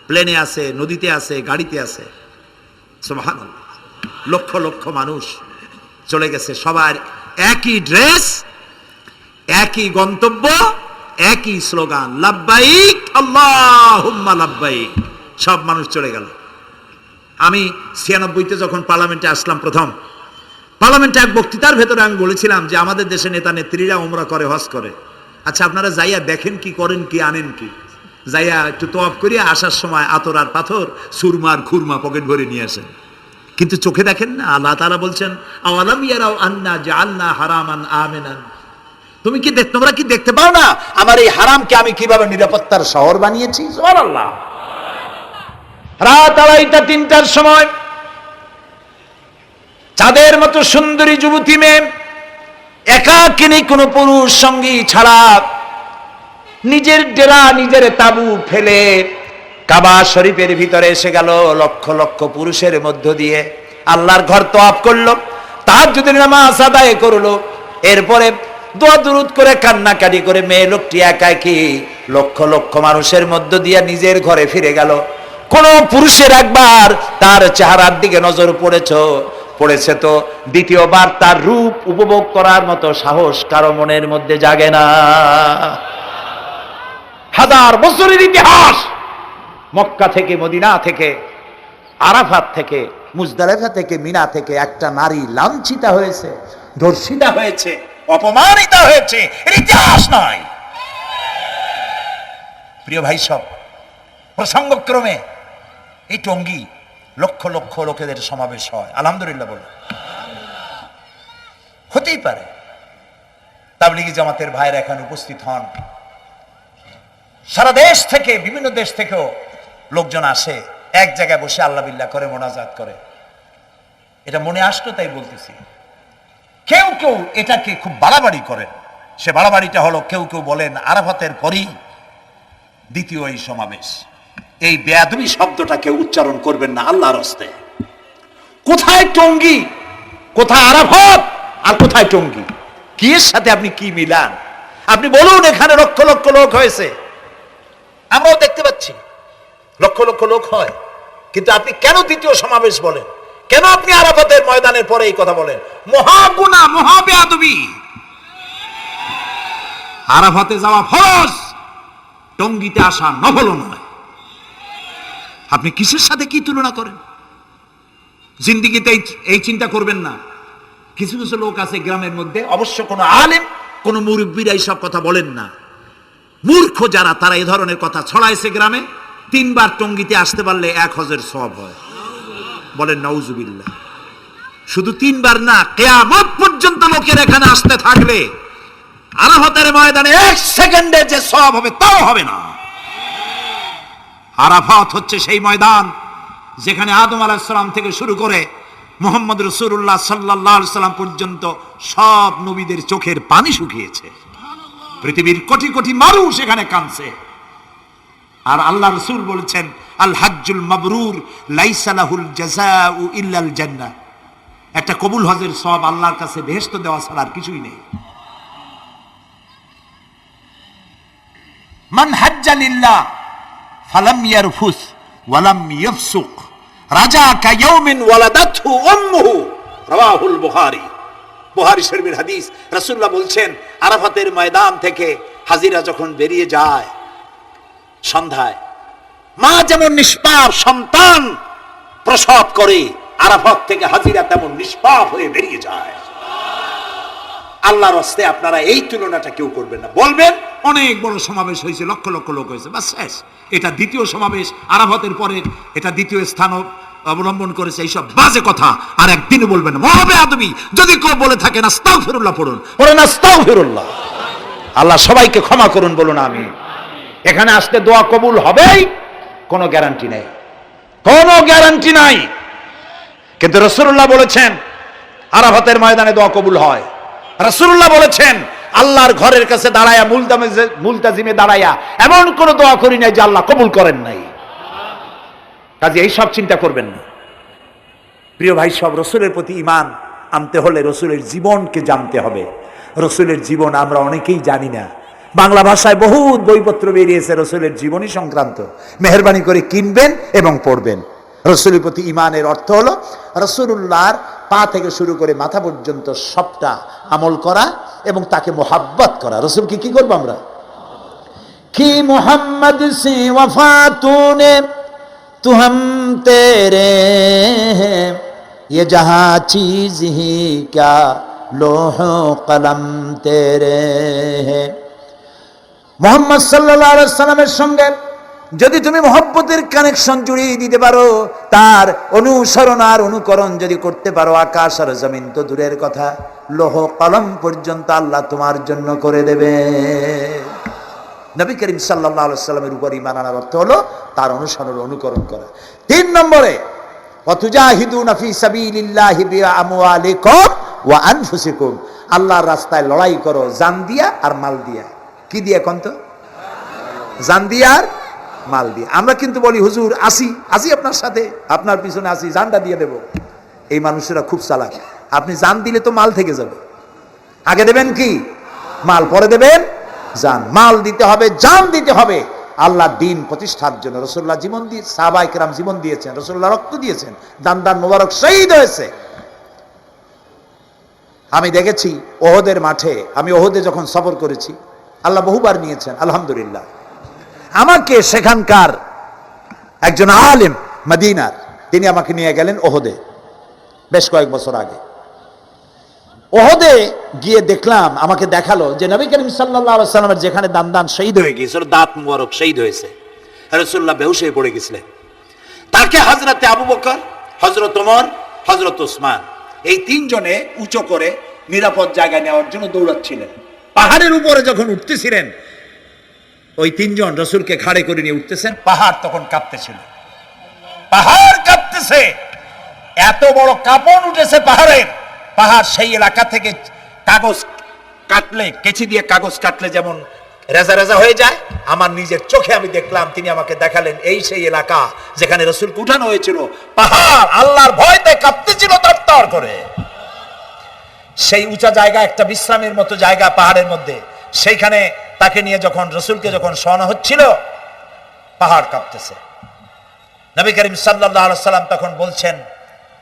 [SPEAKER 2] প্লেনে আছে, নদীতে আছে, গাড়িতে আছে, সুবহানাল্লাহ। লক্ষ লক্ষ মানুষ চলে গেছে, সবার একই ড্রেস, একই গন্তব্য, একই স্লোগান, লাব্বাইক আল্লাহুম্মা লাব্বাইক। সব মানুষ চলে গেল। আমি 96-তে যখন পার্লামেন্টে আসলাম, প্রথম পার্লামেন্টে এক বক্তৃতার ভেতরে আমি বলেছিলাম যে আমাদের দেশে নেতা নেত্রীরা উমরা করে, হজ করে। আচ্ছা, আপনারা যাইয়া দেখেন কি, করেন কি, আনেন কি? যাইয়া একটু তওয়াফ করিয়া আসার সময় আতর আর পাথর, সুরমার খুরমা পকেট ভরে নিয়ে আসেন, কিন্তু চোখে দেখেন না। আল্লাহ তাআলা বলছেন, আওয়ালাম ইয়ারাউ আন্না জাআলনা হারামান আমিনান, তুমি কি তোমরা কি দেখতে পাও না আমার এই হারামকে আমি কিভাবে নিরাপত্তার শহর বানিয়েছি? সুবহানাল্লাহ। রাত 2:30-3টার সময় চাঁদের মতো সুন্দরী যুবতী মেয়ে একাকিনী, কোনো পুরুষ সঙ্গী ছাড়া, নিজের ডেরা, নিজের তাবু ফেলে কাবা শরীফের ভিতরে এসে গেল। লক্ষ লক্ষ পুরুষের মধ্য দিয়ে আল্লাহর ঘর তওয়াফ করলো, তাহাজ্জুদের নামাজ আদায় করলো, এরপরে দোয়া দুরুদ করে, কান্নাকাটি করে, মেয়ে লোকটি একাকী লক্ষ লক্ষ মানুষের মধ্য দিয়ে নিজের ঘরে ফিরে গেল। কোন পুরুষের একবার তার চেহারার দিকে নজর পড়েছে তো দ্বিতীয়বার তার রূপ উপভোগ করার মতো সাহস কারো মনের মধ্যে জাগে না। হাজার বছরের ইতিহাস, মক্কা থেকে, মদিনা থেকে, আরাফাত থেকে, মুজদালিফা থেকে, মিনা থেকে একটা নারী লাঞ্ছিতা হয়েছে, ধর্ষিতা হয়েছে, অপমানিত হয়েছে, এর ইতিহাস নাই। প্রিয় ভাই সব, প্রসঙ্গক্রমে এই টঙ্গী লক্ষ লক্ষ লোকেদের সমাবেশ হয়, আলহামদুলিল্লাহ বলে। হতেই পারে তাবলিগি জামাতের ভাইরা এখানে উপস্থিত হন, সারা দেশ থেকে, বিভিন্ন দেশ থেকেও লোকজন আসে, এক জায়গায় বসে আল্লাহ বিল্লাহ করে, মোনাজাত করে। এটা মনে আসতো তাই বলতেছি। কেউ কেউ এটাকে খুব বাড়াবাড়ি করেন। সে বাড়াবাড়িটা হলো, কেউ কেউ বলেন আরাফাতের পরেই দ্বিতীয় এই সমাবেশ। এই বেয়াদবি শব্দটাকে উচ্চারণ করবেন না আল্লাহর হস্তে। কোথায় টঙ্গী, কোথায় আরাফাত, আর কোথায় টঙ্গী? কি এর সাথে আপনি কি মিলান? আপনি বলুন, এখানে লক্ষ লক্ষ লোক হয়েছে, আমরাও দেখতে পাচ্ছি লক্ষ লক্ষ লোক হয়, কিন্তু আপনি কেন দ্বিতীয় সমাবেশ বলেন? কেন আপনি আরাফাতের ময়দানের পরে এই কথা বলেন? মহাগুনাহ, মহাবেয়াদবি। আরাফাতে যাওয়া ফরজ, টঙ্গীতে আসা নফল নয়। আপনি কিসের সাথে কি তুলনা করেন? জিন্দেগিতে এই চিন্তা করবেন না। কিছু কিছু লোক আছে গ্রামের মধ্যে, অবশ্য কোনো আলেম, কোনো মুরব্বীরা এইসব কথা বলেন না, মূর্খ যারা, তারা এই ধরনের কথা ছড়াইছে গ্রামে। 3 বার টঙ্গীতে আসতে পারলে 1 হজের সওয়াব হয়। বলেন নাউজুবিল্লাহ। শুধু 3 বার না, কিয়ামত পর্যন্ত লোকের এখানে আসতে থাকলে আরাফাতের ময়দানে 1 সেকেন্ডে যে সওয়াব হবে তাও হবে না। আরাফাত হচ্ছে সেই ময়দান যেখানে আদম আলাইহিস সালাম থেকে শুরু করে মুহাম্মদ রাসূলুল্লাহ সাল্লাল্লাহু আলাইহি সাল্লাম পর্যন্ত সব নবীদের চোখের পানি শুকিয়েছে। পৃথিবীর কোটি কোটি মানুষ এখানে কাঁদছে। আর আল্লাহ রাসূল বলেছেন, আল হাজ্জুল মাবরুর লাইসা লাহুল জাযাউ ইল্লাল জান্নাহ। একটা কবুল হজের সওয়াব আল্লাহর কাছে বেহেশত দেওয়া ছাড়া আর কিছুই নেই। মান হাজ্জা লিল্লাহ ফালাম ইয়ারফুস ওয়ালাম ইয়াফসুক রাজা কায়াউমিন ওয়ালাদাতহু উম্মুহু, রাওয়াহুল বুখারী। বুখারী শরীফের হাদিস। রাসূলুল্লাহ বলছেন, আরাফাতের ময়দান থেকে হাজিরা যখন বেরিয়ে যায় সন্ধ্যায়, মা যেমন নিষ্পাপ সন্তান প্রসব করে, আরাফাত থেকে হাজিরা তেমন নিষ্পাপ হয়ে বেরিয়ে যায়। আল্লাহর রাস্তায় আপনারা এই তুলনাটা কেউ করবেন না। বলবেন অনেক বড় সমাবেশ হয়েছে, লক্ষ লক্ষ লোক হয়েছে, বাস শেষ। এটা দ্বিতীয় সমাবেশ, আরাফাতের পরে এটা দ্বিতীয় স্থান অবলম্বন করেছে, এইসব বাজে কথা আর একদিনও বলবেন না। মহাবে আদমি যদি কেউ বলে থাকেন আস্তাগফিরুল্লাহ পড়ুন, বলেন আস্তাগফিরুল্লাহ। আল্লাহ সবাইকে ক্ষমা করুন, বলুন আমিন। এখানে আসতে দোয়া কবুল হবেই, কোনো গ্যারান্টি নেই, কোনো গ্যারান্টি নাই। কিন্তু রাসূলুল্লাহ বলেছেন আরাফাতের ময়দানে দোয়া কবুল হয়। রাসূলুল্লাহ বলেছেন আল্লাহর ঘরের কাছে দাঁড়ায়া মুলতাজিমে দাঁড়ায়া এমন কোন দোয়া করি নাই যে আল্লাহ কবুল করেন নাই। কাজে এই সব চিন্তা করবেন না। প্রিয় ভাই, সব রসুলের প্রতি ঈমান আনতে হলে রসুলের জীবনকে জানতে হবে। রসুলের জীবন আমরা অনেকেই জানি না। বাংলা ভাষায় বহুত বইপত্র বেরিয়েছে রসুলের জীবনী সংক্রান্ত, মেহেরবানি করে কিনবেন এবং পড়বেন। রসুলের প্রতি ঈমানের অর্থ হলো রসুলুল্লাহর পা থেকে শুরু করে মাথা পর্যন্ত সবটা আমল করা এবং তাকে মোহাব্বত করা। রসুলকে কি করবো আমরা? কি মোহাম্মদ সে ওয়াফা তূনে তু হাম তেরে হ্যাঁ, ये जहां चीज ही क्या लोह कलम तेरे हैं। মুহাম্মদ সাল্লাল্লাহু আলাইহি ওয়াসাল্লামের সঙ্গে যদি তুমি মহব্বতের কানেকশন জুড়িয়ে দিতে পারো, তার অনুসরণ আর অনুকরণ যদি করতে পারো, আকাশ আর জমিন তো দূরের কথা, লৌহ কলম পর্যন্ত আল্লাহ তোমার জন্য করে দেবে। নবী করিম সাল্লাল্লাহু আলাইহি ওয়াসাল্লামের উপর ঈমান আনার অর্থ হলো তার অনুসরণ অনুকরণ করা। 3 নম্বরে ওয়াতুজাহিদুনা ফি সাবিলিল্লাহি বিআমওয়ালিকুম ওয়া আনফুসিকুম, আল্লাহর রাস্তায় লড়াই করো জান দিয়া আর মাল দিয়া। কি দিয়া কোন তো? জান দিয়া আর মাল দিয়ে। আমরা কিন্তু বলি হুজুর আসি আসি আপনার সাথে, আপনার পিছনে আসি, জানটা দিয়ে দেব। এই মানুষেরা খুব চালাক। আপনি জান দিলে তো মাল থেকে যাবে। আগে দেবেন কি? মাল, পরে দেবেন জান। মাল দিতে হবে, জান দিতে হবে আল্লাহর দ্বীন প্রতিষ্ঠার জন্য। রাসূলুল্লাহ জীবন দিয়ে, সাহাবায়ে কেরাম জীবন দিয়েছেন, রাসূলুল্লাহ রক্ত দিয়েছেন, দান দান মোবারক শহীদ হয়েছে। আমি দেখেছি ওহদের মাঠে, আমি ওহদে যখন সফর করেছি, আল্লাহ বহুবার নিয়েছেন আলহামদুলিল্লাহ। আমাকে সেখানকার একজন আলেম মদিনার, তিনি আমাকে নিয়ে গেলেন ওহদে বেশ কয়েক বছর আগে। ওহদে গিয়ে দেখলাম, আমাকে দেখালো যে নবী করিম সাল্লাল্লাহু আলাইহি ওয়াসাল্লামের যেখানে দান শহীদ হয়ে গিয়েছিল, দাঁত মুবারক শহীদ হয়েছে, রাসূলুল্লাহ বেহুশ হয়ে পড়ে গেছিলেন। তাকে হযরতে আবু বকর, হযরত ওমর, হযরত ওসমান এই 3 জনে উঁচু করে নিরাপদ জায়গায় নেওয়ার জন্য দৌড়াচ্ছিলেন। পাহাড়ের উপরে যখন উঠতেছিলেন, ওই 3 জন রসুলকে ঘাড়ে করে নিয়ে উঠতেছেন। পাহাড় তখন কাঁপতেছিল, পাহাড় কাঁপতেছে, এত বড় কাঁপন উঠেছে পাহাড়ের। পাহাড় সেই এলাকা থেকে কাগজ কাটলে, কেচি দিয়ে কাগজ কাটলে যেমন রেজা রেজা হয়ে যায়, আমার নিজের চোখে আমি দেখলাম। তিনি আমাকে দেখালেন এই সেই এলাকা যেখানে রসুলকে উঠানো হয়েছিল। পাহাড় আল্লাহর ভয়তে কাঁপতেছিল তরতর করে। সেই উঁচা জায়গা, একটা বিশ্রামের মতো জায়গা পাহাড়ের মধ্যে, সেইখানে তাকে নিয়ে যখন রসুলকে যখন শোয়ানো হচ্ছিল, পাহাড় কাঁপতেছে। নবী করিম সাল্লাল্লাহু আলাইহি ওয়াসাল্লাম তখন বলছেন,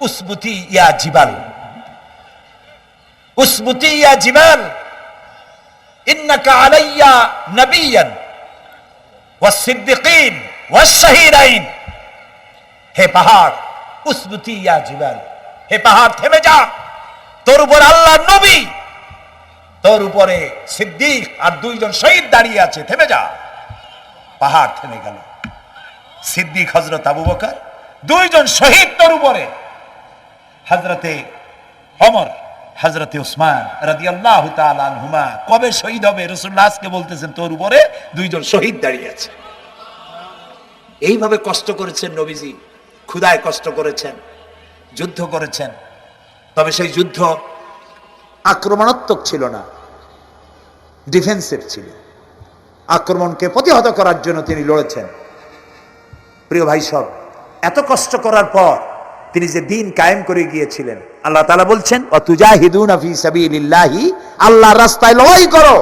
[SPEAKER 2] উসবুতি ইয়া জিবাল, উসবুতি ইয়া জিবাল, ইন্নাকা আলাইয়া নবিয়ান ওয়াস সিদ্দিকিন ওয়াস শাহীদাইন। হে পাহাড়, উসবুতি ইয়া জিবাল, হে পাহাড় থেমে যা, তোর উপর আল্লাহর নবী, তোর উপরে সিদ্দিক আর 2 জন শহীদ দাঁড়িয়ে আছে, থেমে যা। পাহাড় থেমে গেল। সিদ্দিক হযরত আবু বকর, 2 জন শহীদ তোর উপরে, হযরতে ওমর, হযরতে ওসমান রাদিয়াল্লাহু তাআলা আনহুমা। কবে শহীদ হবে? রাসূলুল্লাহ আজকে বলতেছেন তোর উপরে 2 জন শহীদ দাঁড়িয়ে আছে। এইভাবে কষ্ট করেছেন নবীজি, ক্ষুধায় কষ্ট করেছেন, যুদ্ধ করেছেন। তবে সেই যুদ্ধ আক্রমণাত্মক ছিল না, ডিফেন্সিভ ছিল। আক্রমণকে প্রতিহত করার জন্য তিনি লড়েছেন। প্রিয় ভাই সব, এত কষ্ট করার পর তিনি যে দিন কায়েম করে গিয়েছিলেন, আল্লাহ তাআলা বলছেন ওয়াতুজাহিদুনা ফি সাবিলিল্লাহি, আল্লাহর রাস্তায় লড়াই করো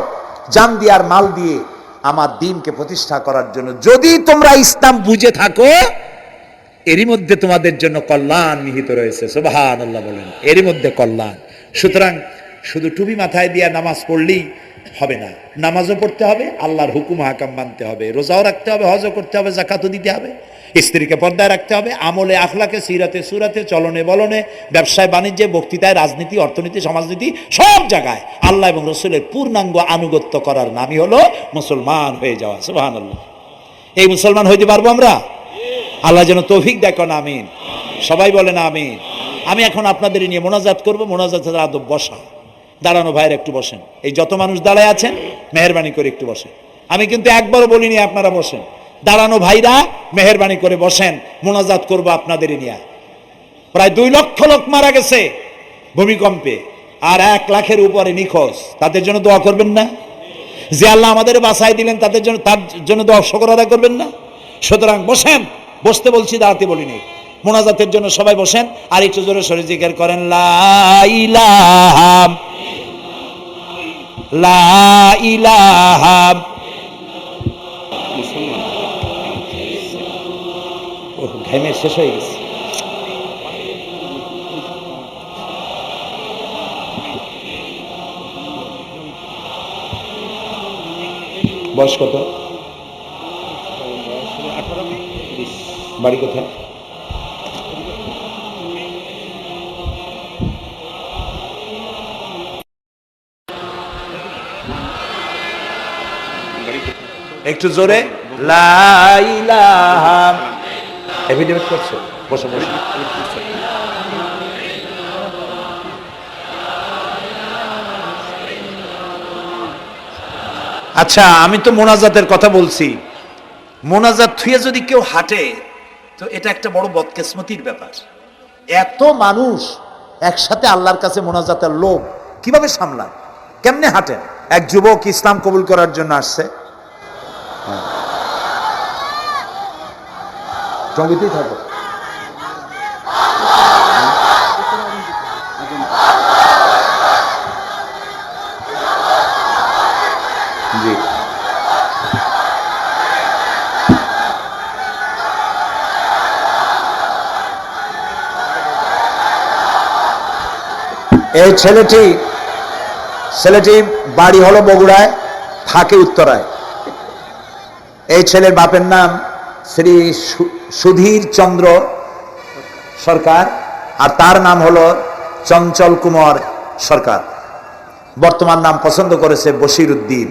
[SPEAKER 2] জান দিয়ে আর মাল দিয়ে আমার দ্বীনকে প্রতিষ্ঠা করার জন্য। যদি তোমরা ইসলাম বুঝে থাকো এরই মধ্যে তোমাদের জন্য কল্যাণ নিহিত রয়েছে। সুবহানাল্লাহ বলেন, এরই মধ্যে কল্যাণ। সুতরাং শুধু টুপি মাথায় দিয়ে নামাজ পড়লেই হবে না, নামাজও পড়তে হবে, আল্লাহর হুকুম হাকাম মানতে হবে, রোজাও রাখতে হবে, হজও করতে হবে, যাকাতও দিতে হবে, স্ত্রীকে পর্দায় রাখতে হবে, আমলে আখলাকে, সিরাতে সুরাতে, চলনে বলনে, ব্যবসায় বাণিজ্যে, বক্তৃতায়, রাজনীতি, অর্থনীতি, সমাজনীতি, সব জায়গায় আল্লাহ এবং রসুলের পূর্ণাঙ্গ আনুগত্য করার নামই হলো মুসলমান হয়ে যাওয়া। সুবহানাল্লাহ। এই মুসলমান হইতে পারবো আমরা? আল্লাহ যেন তৌফিক দেখো না, আমিন। সবাই বলেন আমিন। আমি এখন আপনাদের নিয়ে মোনাজাত করবো। মোনাজাতের আদব বসা, দাঁড়ানো ভাইয়ের একটু বসেন। এই যত মানুষ দাঁড়ায় আছেন মেহেরবানি করে একটু বসেন। আমি কিন্তু একবারও বলিনি আপনারা বসেন। দাঁড়ানো ভাইরা মেহেরবানি করে বসেন, মোনাজাত করবো আপনাদের নিয়ে। প্রায় 2 লক্ষ লোক মারা গেছে ভূমিকম্পে, আর 1 লাখের উপরে নিখোঁজ। তাদের জন্য দোয়া করবেন না? যে আল্লাহ আমাদের বাঁচাই দিলেন তাদের জন্য, তার জন্য দোয়া শুকর আদায় করবেন না? সুতরাং বসেন, বসতে বলছি, দাঁড়াতে বলিনি। মোনাজাতের জন্য সবাই বসেন, আর একটু জোরে সরে জিকির করেন লা ইলাহা লা ইলাহা। ঘামের শেষ হয়ে গেছে। বয়স কত? বাড়ি কোথায়? একটু জোরে লা ইলাহা। এফিডেভিট করছো? বসো বসো। আচ্ছা, আমি তো মোনাজাতের কথা বলছি। মোনাজাত থুয়ে যদি কেউ হাঁটে তো এটা একটা বড় বদকিসমতির ব্যাপার। এত মানুষ একসাথে আল্লাহর কাছে মোনাজাতের লোভ কিভাবে সামলায়, কেমনে হাঁটে? এক যুবক ইসলাম কবুল করার জন্য আসছে। সঙ্গীতেই থাকো। জি, এই ছেলেটি বাড়ি হলো বগুড়ায়, থাকে উত্তরায়। এই ছেলের বাপের নাম শ্রী সুধীর চন্দ্র সরকার, আর তার নাম হলো চঞ্চল কুমার সরকার। বর্তমান নাম পছন্দ করেছে বশির উদ্দিন।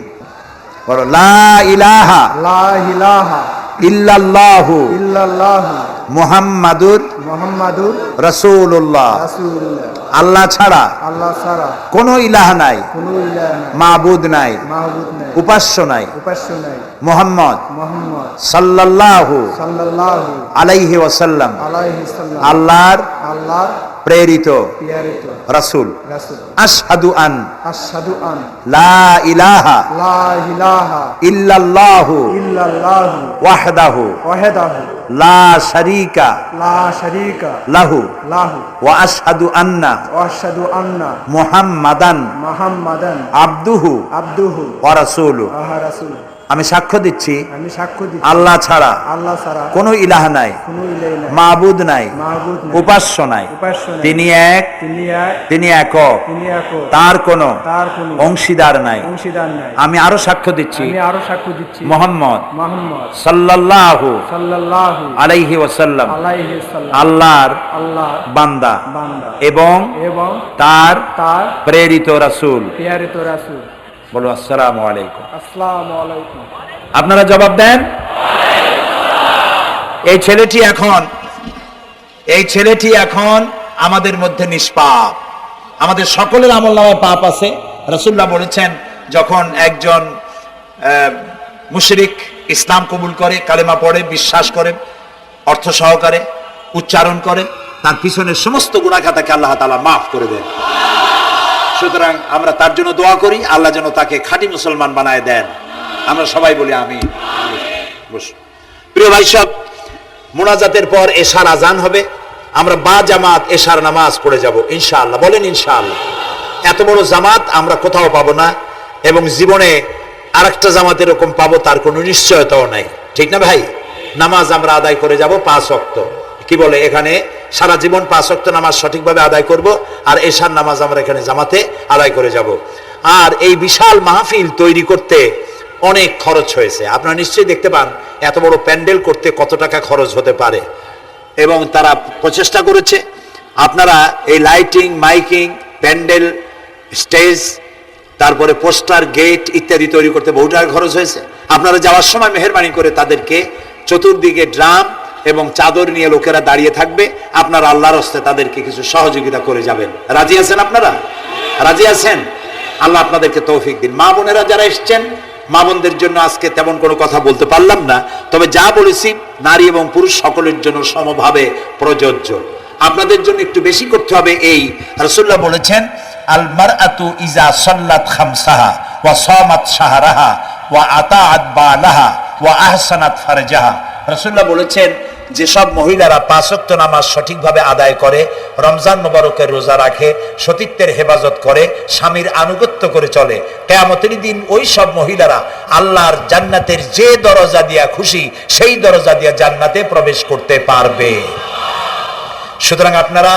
[SPEAKER 2] বলো লা ইলাহা
[SPEAKER 3] লা ইলাহা
[SPEAKER 2] ইল্লাল্লাহু
[SPEAKER 3] ইল্লাল্লাহু
[SPEAKER 2] মুহাম্মাদুর
[SPEAKER 3] মুহাম্মাদুর
[SPEAKER 2] রাসূলুল্লাহ।
[SPEAKER 3] রাসূলুল্লাহ।
[SPEAKER 2] আল্লাহ ছাড়া
[SPEAKER 3] আল্লাহ ছাড়া
[SPEAKER 2] কোনো ইলাহ নাই,
[SPEAKER 3] কোনো ইলাহ নাই,
[SPEAKER 2] মাবুদ নাই,
[SPEAKER 3] মাহবুব নাই,
[SPEAKER 2] উপাস্য নাই,
[SPEAKER 3] উপাস্য নাই।
[SPEAKER 2] মুহাম্মদ
[SPEAKER 3] মুহাম্মদ
[SPEAKER 2] সাল্লাল্লাহু
[SPEAKER 3] সাল্লাল্লাহু
[SPEAKER 2] আলাইহি ওয়াসাল্লাম
[SPEAKER 3] আলাইহি সাল্লাম
[SPEAKER 2] আল্লাহর
[SPEAKER 3] আল্লাহর
[SPEAKER 2] প্রেরিত
[SPEAKER 3] প্রেরিত
[SPEAKER 2] রাসূল।
[SPEAKER 3] রাসূল।
[SPEAKER 2] আশহাদু আন
[SPEAKER 3] আশহাদু আন
[SPEAKER 2] লা ইলাহা
[SPEAKER 3] লা ইলাহা
[SPEAKER 2] ইল্লাল্লাহু
[SPEAKER 3] ইল্লাল্লাহু
[SPEAKER 2] ওয়াহদাহু
[SPEAKER 3] ওয়াহদাহু
[SPEAKER 2] লা শারীকা
[SPEAKER 3] লা শারীকা
[SPEAKER 2] লাহু
[SPEAKER 3] লাহু
[SPEAKER 2] ওয়া আশহাদু আন্না
[SPEAKER 3] ওয়া আশহাদু আন্না
[SPEAKER 2] মুহাম্মাদান
[SPEAKER 3] মুহাম্মাদান
[SPEAKER 2] আবদুহু
[SPEAKER 3] আবদুহু
[SPEAKER 2] ওয়া রাসূলুহু।
[SPEAKER 3] ওয়া রাসূলুহু।
[SPEAKER 2] আমি সাক্ষ্য দিচ্ছি
[SPEAKER 3] আমি সাক্ষ্য দিচ্ছি
[SPEAKER 2] আল্লাহ ছাড়া
[SPEAKER 3] আল্লাহ ছাড়া
[SPEAKER 2] কোনো ইলাহ নাই,
[SPEAKER 3] কোনো ইলাহ নাই,
[SPEAKER 2] মাবুদ নাই,
[SPEAKER 3] মাহবুব নাই,
[SPEAKER 2] উপাস্য নাই।
[SPEAKER 3] উপাস্য নাই।
[SPEAKER 2] তিনি এক,
[SPEAKER 3] তিনি এক,
[SPEAKER 2] তিনি একক,
[SPEAKER 3] তিনি একক,
[SPEAKER 2] তার কোনো
[SPEAKER 3] তার কোনো
[SPEAKER 2] অংশীদার নাই।
[SPEAKER 3] অংশীদার নাই।
[SPEAKER 2] আমি আরো সাক্ষ্য দিচ্ছি
[SPEAKER 3] আমি আরো সাক্ষ্য দিচ্ছি
[SPEAKER 2] মুহাম্মদ
[SPEAKER 3] মুহাম্মদ
[SPEAKER 2] সাল্লাল্লাহু
[SPEAKER 3] সাল্লাল্লাহু
[SPEAKER 2] আলাইহি ওয়াসাল্লাম
[SPEAKER 3] আলাইহি সাল্লাম
[SPEAKER 2] আল্লাহর
[SPEAKER 3] আল্লাহ
[SPEAKER 2] বান্দা
[SPEAKER 3] বান্দা
[SPEAKER 2] এবং
[SPEAKER 3] এবং
[SPEAKER 2] তার
[SPEAKER 3] তার
[SPEAKER 2] প্রেরিত রাসূল।
[SPEAKER 3] প্রেরিত রাসূল।
[SPEAKER 2] বলো আসসালামু আলাইকুম।
[SPEAKER 3] আসসালামু আলাইকুম।
[SPEAKER 2] আপনারা জবাব দেন। এই ছেলেটি এখন আমাদের মধ্যে নিষ্পাপ। আমাদের সকলের আমলনামায় পাপ আছে। রাসূলুল্লাহ বলেছেন, যখন একজন মুশরিক ইসলাম কবুল করে, কালেমা পড়ে, বিশ্বাস করে, অর্থ সহকারে উচ্চারণ করে, তার পিছনের সমস্ত গুনাহ খাতাকে আল্লাহ তাআলা মাফ করে দেন। সুতরাং আমরা তার জন্য দোয়া করি, আল্লাহ যেন তাকে খাঁটি মুসলমান বানায় দেন। আমরা সবাই বলি আমিন। প্রিয় ভাই সব, মোনাজাতের পর এশার আজান হবে, আমরা বা জামাত এশার নামাজ পড়ে যাব ইনশাআল্লাহ। বলেন ইনশাআল্লাহ। এত বড় জামাত আমরা কোথাও পাবো না, এবং জীবনে আরেকটা জামাত এরকম পাবো তার কোনো নিশ্চয়তাও নাই, ঠিক না ভাই? নামাজ আমরা আদায় করে যাব 5 ওয়াক্ত। কি বলে, এখানে সারা জীবন 5 ওয়াক্ত নামাজ সঠিকভাবে আদায় করব, আর এশার নামাজ আমরা এখানে জামাতে আদায় করে যাব। আর এই বিশাল মাহফিল তৈরি করতে অনেক খরচ হয়েছে। আপনারা নিশ্চয়ই দেখতে পান এত বড় প্যান্ডেল করতে কত টাকা খরচ হতে পারে, এবং তারা প্রচেষ্টা করেছে। আপনারা এই লাইটিং, মাইকিং, প্যান্ডেল, স্টেজ, তারপরে পোস্টার, গেট ইত্যাদি তৈরি করতে বহু টাকা খরচ হয়েছে। আপনারা যাওয়ার সময় মেহেরবানি করে তাদেরকে চতুর্দিকে ড্রাম এবং চাদর নিয়ে লোকেরা দাঁড়িয়ে থাকবে, আপনারা আল্লাহর হস্তে তাদেরকে কিছু সহযোগিতা করে যাবেন। রাজি আছেন আপনারা? রাজি আছেন? আল্লাহ আপনাদেরকে তৌফিক দিন। মা বোনেরা যারা এসছেন, মা বোনদের জন্য আজকে তেমন কোনো কথা বলতে পারলাম না, তবে যা বলেছি নারী এবং পুরুষ সকলের জন্য সমভাবে প্রযোজ্য। আপনাদের জন্য একটু বেশি করতে হবে। এই রাসূলুল্লাহ বলেছেন, আল মারআতু ইজা সাল্লাত খামসাহা ওয়া সামাত শাহরাহা ওয়া আতাআত বালাহা ওয়া আহসানাত ফারজাহা। রাসূলুল্লাহ বলেছেন, যেসব মহিলারা 5 ওয়াক্ত নামাজ সঠিকভাবে আদায় করে, রমজান মোবারকের রোজা রাখে, সতীত্বের হেফাজত করে, স্বামীর আনুগত্য করে চলে, কিয়ামতের দিন ওই সব মহিলারা আল্লাহর জান্নাতের যে দরজা দিয়া খুশি সেই দরজা দিয়া জান্নাতে প্রবেশ করতে পারবে। সুতরাং আপনারা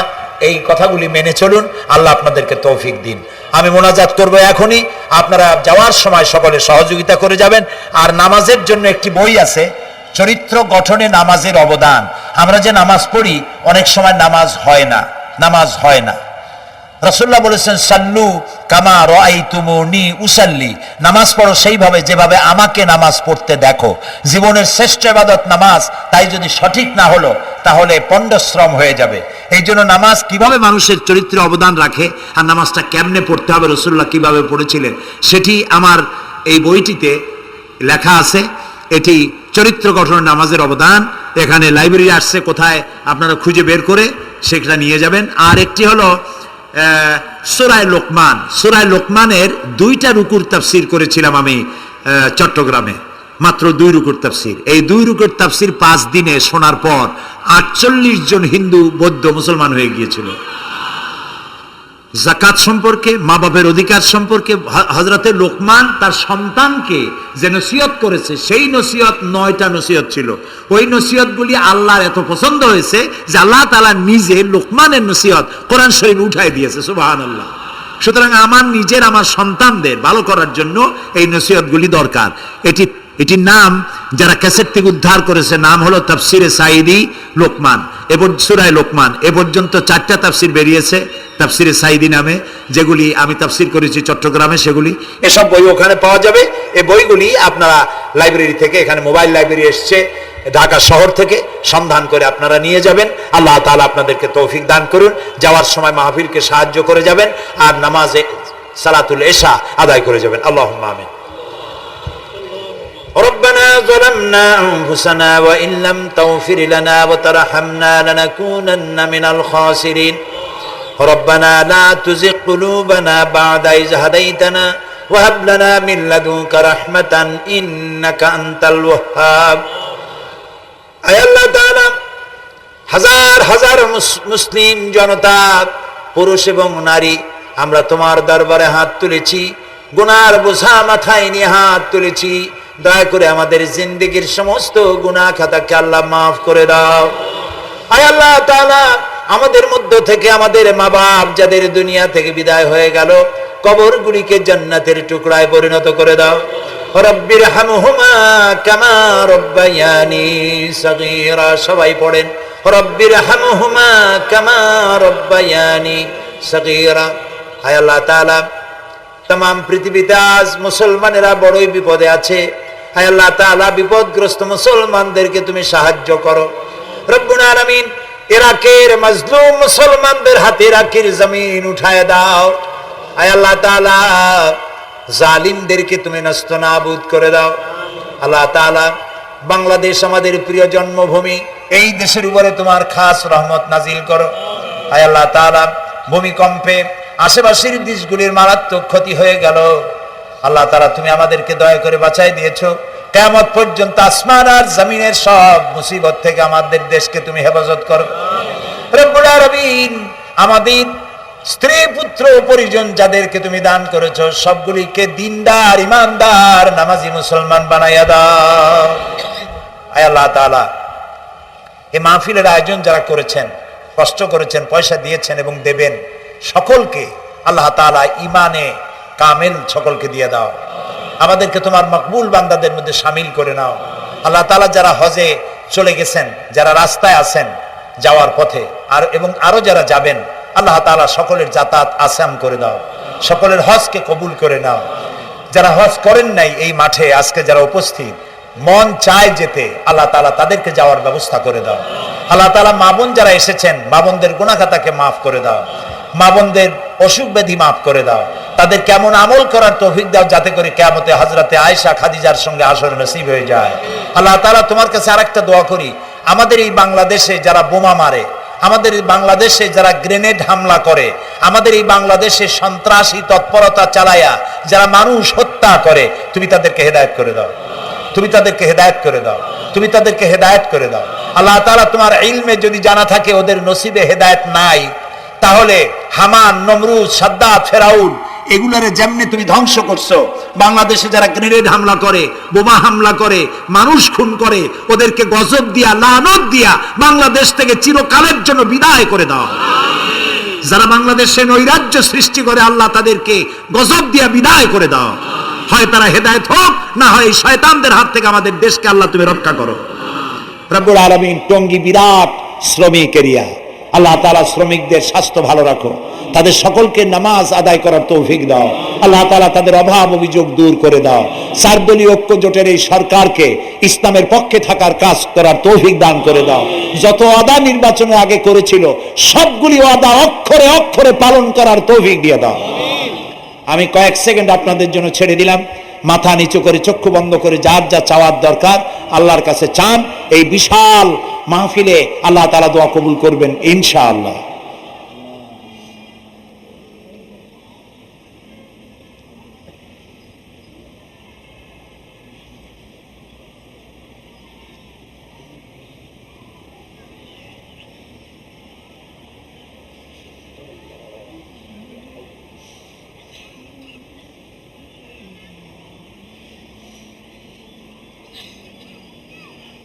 [SPEAKER 2] এই কথাগুলি মেনে চলুন, আল্লাহ আপনাদেরকে তৌফিক দিন। আমি মোনাজাত করব এখনই, আপনারা যাওয়ার সময় সকলে সহযোগিতা করে যাবেন। আর নামাজের জন্য একটি বই আছে, চরিত্র গঠনে নামাজের অবদান। আমরা যে নামাজ পড়ি অনেক সময় নামাজ হয় না। রাসূলুল্লাহ বলেছেন, সাল্লু কামা রাআইতুমুনি উসাল্লি, নামাজ পড়ো সেইভাবে যেভাবে আমাকে নামাজ পড়তে দেখো। জীবনের শ্রেষ্ঠ ইবাদত নামাজ, তাই যদি সঠিক না হলো তাহলে পণ্ডশ্রম হয়ে যাবে। এই জন্য নামাজ কিভাবে মানুষের চরিত্রে অবদান রাখে আর নামাজটা কেমনে পড়তে হবে, রাসূলুল্লাহ কিভাবে পড়েছিলেন, সেটি আমার এই বইটিতে লেখা আছে। এটি চরিত্র গঠনের নামাজের অবদান। এখানে লাইব্রেরি আসছে, কোথায় আপনারা খুঁজে বের করে সেটা নিয়ে যাবেন। আর একটি হলো সূরা লোকমান। সূরা লোকমানের 2টা রুকুর তাফসীর করেছিলাম আমি চট্টগ্রামে, মাত্র 2 রুকুর তাফসীর। এই 2 রুকুর তাফসীর 5 দিনে শোনার পর 48 জন হিন্দু, বৌদ্ধ, মুসলমান হয়ে গিয়েছিল। যাকাত সম্পর্কে, মা বাপের অধিকার সম্পর্কে হযরতে লোকমান তার সন্তানকে যে নসিহত করেছে, সেই নসিহত 9টা নসিহত ছিল। ওই নসিহতগুলি আল্লাহর এত পছন্দ হয়েছে যে আল্লাহ তাআলা নিজে লোকমানের নসিহত কোরআন শরীফ উঠাই দিয়েছে। সুবহানাল্লাহ। সুতরাং আমার সন্তানদের ভালো করার জন্য এই নসিহতগুলি দরকার। এটির নাম যারা ক্যাসেট থেকে উদ্ধার করেছে, নাম হলো তাফসিরে সাঈদী লোকমান। এবার সূরা লোকমান এ পর্যন্ত 4টা তাফসির বেরিয়েছে তাফসিরে সাঈদী নামে, যেগুলি আমি তাফসির করেছি চট্টগ্রামে। সেগুলি, এসব বই ওখানে পাওয়া যাবে। এই বইগুলি আপনারা লাইব্রেরি থেকে, এখানে মোবাইল লাইব্রেরি এসছে ঢাকা শহর থেকে, সন্ধান করে আপনারা নিয়ে যাবেন। আল্লাহ তাআলা আপনাদেরকে তৌফিক দান করুন। যাওয়ার সময় মাহফিলকে সাহায্য করে যাবেন, আর নামাজে সালাতুল ইশা আদায় করে যাবেন। আল্লাহুম্মা আমিন। ربنا ظلمنا أنفسنا وإن لم تغفر لنا وترحمنا لنكونن من الخاسرين ربنا لا تزغ قلوبنا بعد إذ هديتنا وهب لنا من لدنك رحمة إنك أنت الوهاب أي الله تعالى হাজার হাজার মুসলিম জনতা, পুরুষ এবং নারী, আমরা তোমার দরবারে হাত তুলেছি, গুনার বোঝা মাথায় নিয়ে হাত তুলেছি। দয়া করে আমাদের জিন্দেগীর সমস্ত গুনাহ খাতাকে আল্লাহ মাফ করে দাও। আয় আল্লাহ তাআলা, আমাদের মধ্য থেকে আমাদের মা বাপ যাদের দুনিয়া থেকে বিদায় হয়ে গেল, কবরগুলিকে জান্নাতের টুকরায় পরিণত করে দাও। রব্বির হামহুমা কামা রব্বায়ানি সগীরা। সবাই পড়েন, রব্বির হামহুমা কামা রব্বায়ানি সগীরা। আয় আল্লাহ তাআলা, तमाम পৃথিবীতে আজ মুসলমানেরা বড়ই বিপদে আছে। হায় আল্লাহ তাআলা, বিপদগ্রস্ত মুসলমানদেরকে তুমি সাহায্য করো রব্বুল আলামিন। ইরাকের মাজলুম মুসলমানদের হাতে ইরাকের জমিন উঠায় দাও। হায় আল্লাহ তাআলা, জালিমদেরকে তুমি নস্তনাবুদ করে দাও। আল্লাহ তাআলা, বাংলাদেশ আমাদের প্রিয় জন্মভূমি, এই দেশের উপরে তোমার খাস রহমত নাজিল করো। হায় আল্লাহ তাআলা, ভূমিকম্পে আশেপাশের দেশগুলির মারাত্মক ক্ষতি হয়ে গেল। আল্লাহ তাআলা, তুমি আমাদেরকে দয়া করে বাঁচাই দিয়েছো। কিয়ামত পর্যন্ত আসমান আর জমিনের সব মুসিবত থেকে আমাদের দেশকে তুমি হেফাজত করো রব্বুল আলামিন। আমাদের স্ত্রী পুত্র পরিজন যাদেরকে তুমি দান করেছো সবগুলিকে দিনদার ইমানদার নামাজি মুসলমান বানাইয়া দাও। আয় আল্লাহ তাআলা, এই মাহফিলের আয়োজন যারা করেছেন, কষ্ট করেছেন, পয়সা দিয়েছেন এবং দেবেন, সকলকে আল্লাহ তাআলা ইমানে কামেল সকলকে দিয়ে দাও। আমাদেরকে তোমার মকবুল বান্দাদের মধ্যে শামিল করে নাও। আল্লাহ তাআলা যারা হজে চলে গেছেন, যারা রাস্তায় আছেন যাওয়ার পথে, আর এবং আরো যারা যাবেন, আল্লাহ তাআলা সকলের যাতায়াত আসান করে দাও, সকলের হজকে কবুল করে নাও। যারা হজ করেন নাই এই মাঠে আজকে যারা উপস্থিত, মন চায় যেতে, আল্লাহ তাআলা তাদেরকে যাওয়ার ব্যবস্থা করে দাও। আল্লাহ তাআলা মা বোন যারা এসেছেন, মা বোনদের গুনাহ খাতাকে মাফ করে দাও, মা বোনদের অসুখ ব্যাধি মাফ করে দাও, তাদের কেমন আমল করার তৌফিক দাও যাতে করে কিয়ামতে হযরতে আয়েশা খাদিজার সঙ্গে আসর নসিব হয়ে যায়। আল্লাহ তাআলা তোমার কাছে আরেকটা দোয়া করি, আমাদের এই বাংলাদেশে যারা বোমা মারে, আমাদের এই বাংলাদেশে যারা গ্রেনেড হামলা করে, আমাদের এই বাংলাদেশে সন্ত্রাসী তৎপরতা চালায়া যারা মানুষ হত্যা করে, তুমি তাদেরকে হেদায়েত করে দাও, তুমি তাদেরকে হেদায়েত করে দাও, তুমি তাদেরকে হেদায়েত করে দাও। আল্লাহ তাআলা তোমার ইলমে যদি জানা থাকে ওদের নসিবে হেদায়েত নাই, তাহলে হামান, নমরুদ, সাদ্দাত, ফেরাউন এগুলারে যেমনি তুমি ধ্বংস করছো, বাংলাদেশে যারা গ্রেনেড হামলা করে, বোমা হামলা করে, মানুষ খুন করে, ওদেরকে গজব দিয়া, লানত দিয়া বাংলাদেশ থেকে চিরকালের জন্য বিদায় করে দাও। যারা বাংলাদেশে নৈরাজ্য সৃষ্টি করে, আল্লাহ তাদেরকে গজব দিয়া বিদায় করে দাও। হয় তারা হেদায়েত হোক, না হয় এই শয়তানদের হাত থেকে আমাদের দেশকে আল্লাহ তুমি রক্ষা করো। রব্বুল আলামিন, টঙ্গী বিরাট শ্রমিক এরিয়া, আল্লাহ তাআলা শ্রমিকদের স্বাস্থ্য ভালো রাখো, তাদের সকলকে নামাজ আদায় করার তৌফিক দাও। আল্লাহ তাআলা তাদের অভাব অভিযোগ দূর করে দাও। চারদলীয় ঐক্য জোটের এই সরকারকে ইসলামের পক্ষে থাকার কাজ করার তৌফিক দান করে দাও। যত ওয়াদা নির্বাচনের আগে করেছিল সবগুলি ওয়াদা অক্ষরে অক্ষরে পালন করার তৌফিক দিয়ে দাও। আমি কয়েক সেকেন্ড আপনাদের জন্য ছেড়ে দিলাম, মাথা নিচু করে চক্ষু বন্ধ করে যার যা চাওয়ার দরকার আল্লাহর কাছে চান। এই বিশাল মাহফিলে আল্লাহ তাআলা দোয়া কবুল করবেন ইনশাআল্লাহ।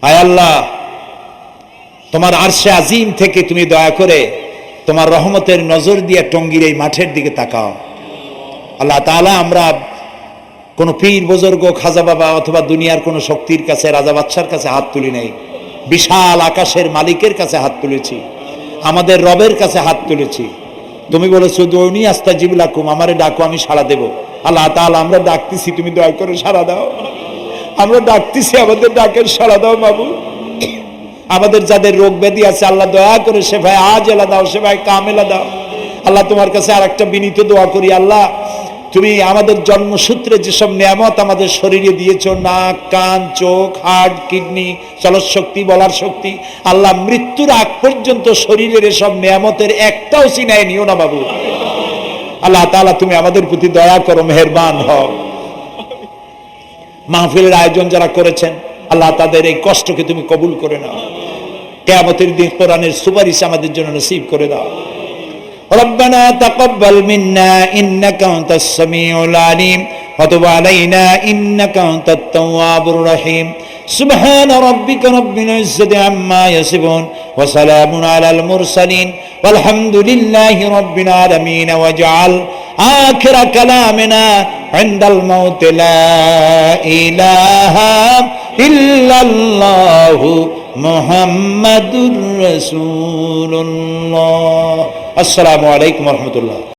[SPEAKER 2] আয় আল্লাহ, তোমার আরশে আজিম থেকে তুমি দয়া করে তোমার রহমতের নজর দিয়ে টঙ্গীর এই মাঠের দিকে তাকাও। আল্লাহ তাআলা, আমরা কোনো পীর বুজুর্গ, খাজা বাবা অথবা দুনিয়ার কোনো শক্তির কাছে, রাজা বাদশার কাছে হাত তুলি নাই, বিশাল আকাশের মালিকের কাছে হাত তুলেছি, আমাদের রবের কাছে হাত তুলেছি। তুমি বলেছো দুনি আস্তাজিব লাকুম, আমারে ডাকো আমি সাড়া দেব। আল্লাহ তাআলা, আমরা ডাকতেছি, তুমি দয়া করে সাড়া দাও। আমরা ডাকতেছি, আমাদের ডাকের সাড়া দাও মাবুদ। আমাদের যাদের রোগ ব্যাধি আছে আল্লাহ দয়া করে শেফায়ে আজেলা দাও, শেফায়ে কামেলা দাও। আল্লাহ তোমার কাছে আরেকটা বিনীত দোয়া করি, আল্লাহ তুমি আমাদের জন্মসূত্রে যেসব নিয়ামত আমাদের শরীরে দিয়েছো, নাক, কান, চোখ, হার্ট, কিডনি, চলৎ শক্তি, বলার শক্তি, আল্লাহ মৃত্যুর আগ পর্যন্ত শরীরের এসব নিয়ামতের একটাও ছিনায় নিও না বাবু। আল্লাহ তাআলা তুমি আমাদের প্রতি দয়া করো, মেহেরবান হও। মাহফিলের আয়োজন যারা করেছেন আল্লাহ তাদের এই কষ্টকে তুমি কবুল করে নাও। কিয়ামতের দিন কোরআনের সুপারিশ আমাদের জন্য নসিব করে দাও। রব্বানা তাকাব্বাল মিন্না ইন্নাকা আনতাস সামিউল আলিম ওয়া তুব আলাইনা ইন্নাকা আনতাত তাওয়াবুর রহিম। সুবহান রাব্বিকা রাব্বিল ইজ্জাতি আম্মা ইয়াসিফুন ওয়া সালামুন আলাল মুরসালিন ওয়ালহামদুলিল্লাহি রাব্বিল আলামিন। ওয়াজআল আখিরা কালামিনা ইনদাল মাউত লা ইলাহা ইল্লাল্লাহু মুহাম্মাদুর রাসূলুল্লাহ। আসসালামু আলাইকুম ওয়া রাহমাতুল্লাহ।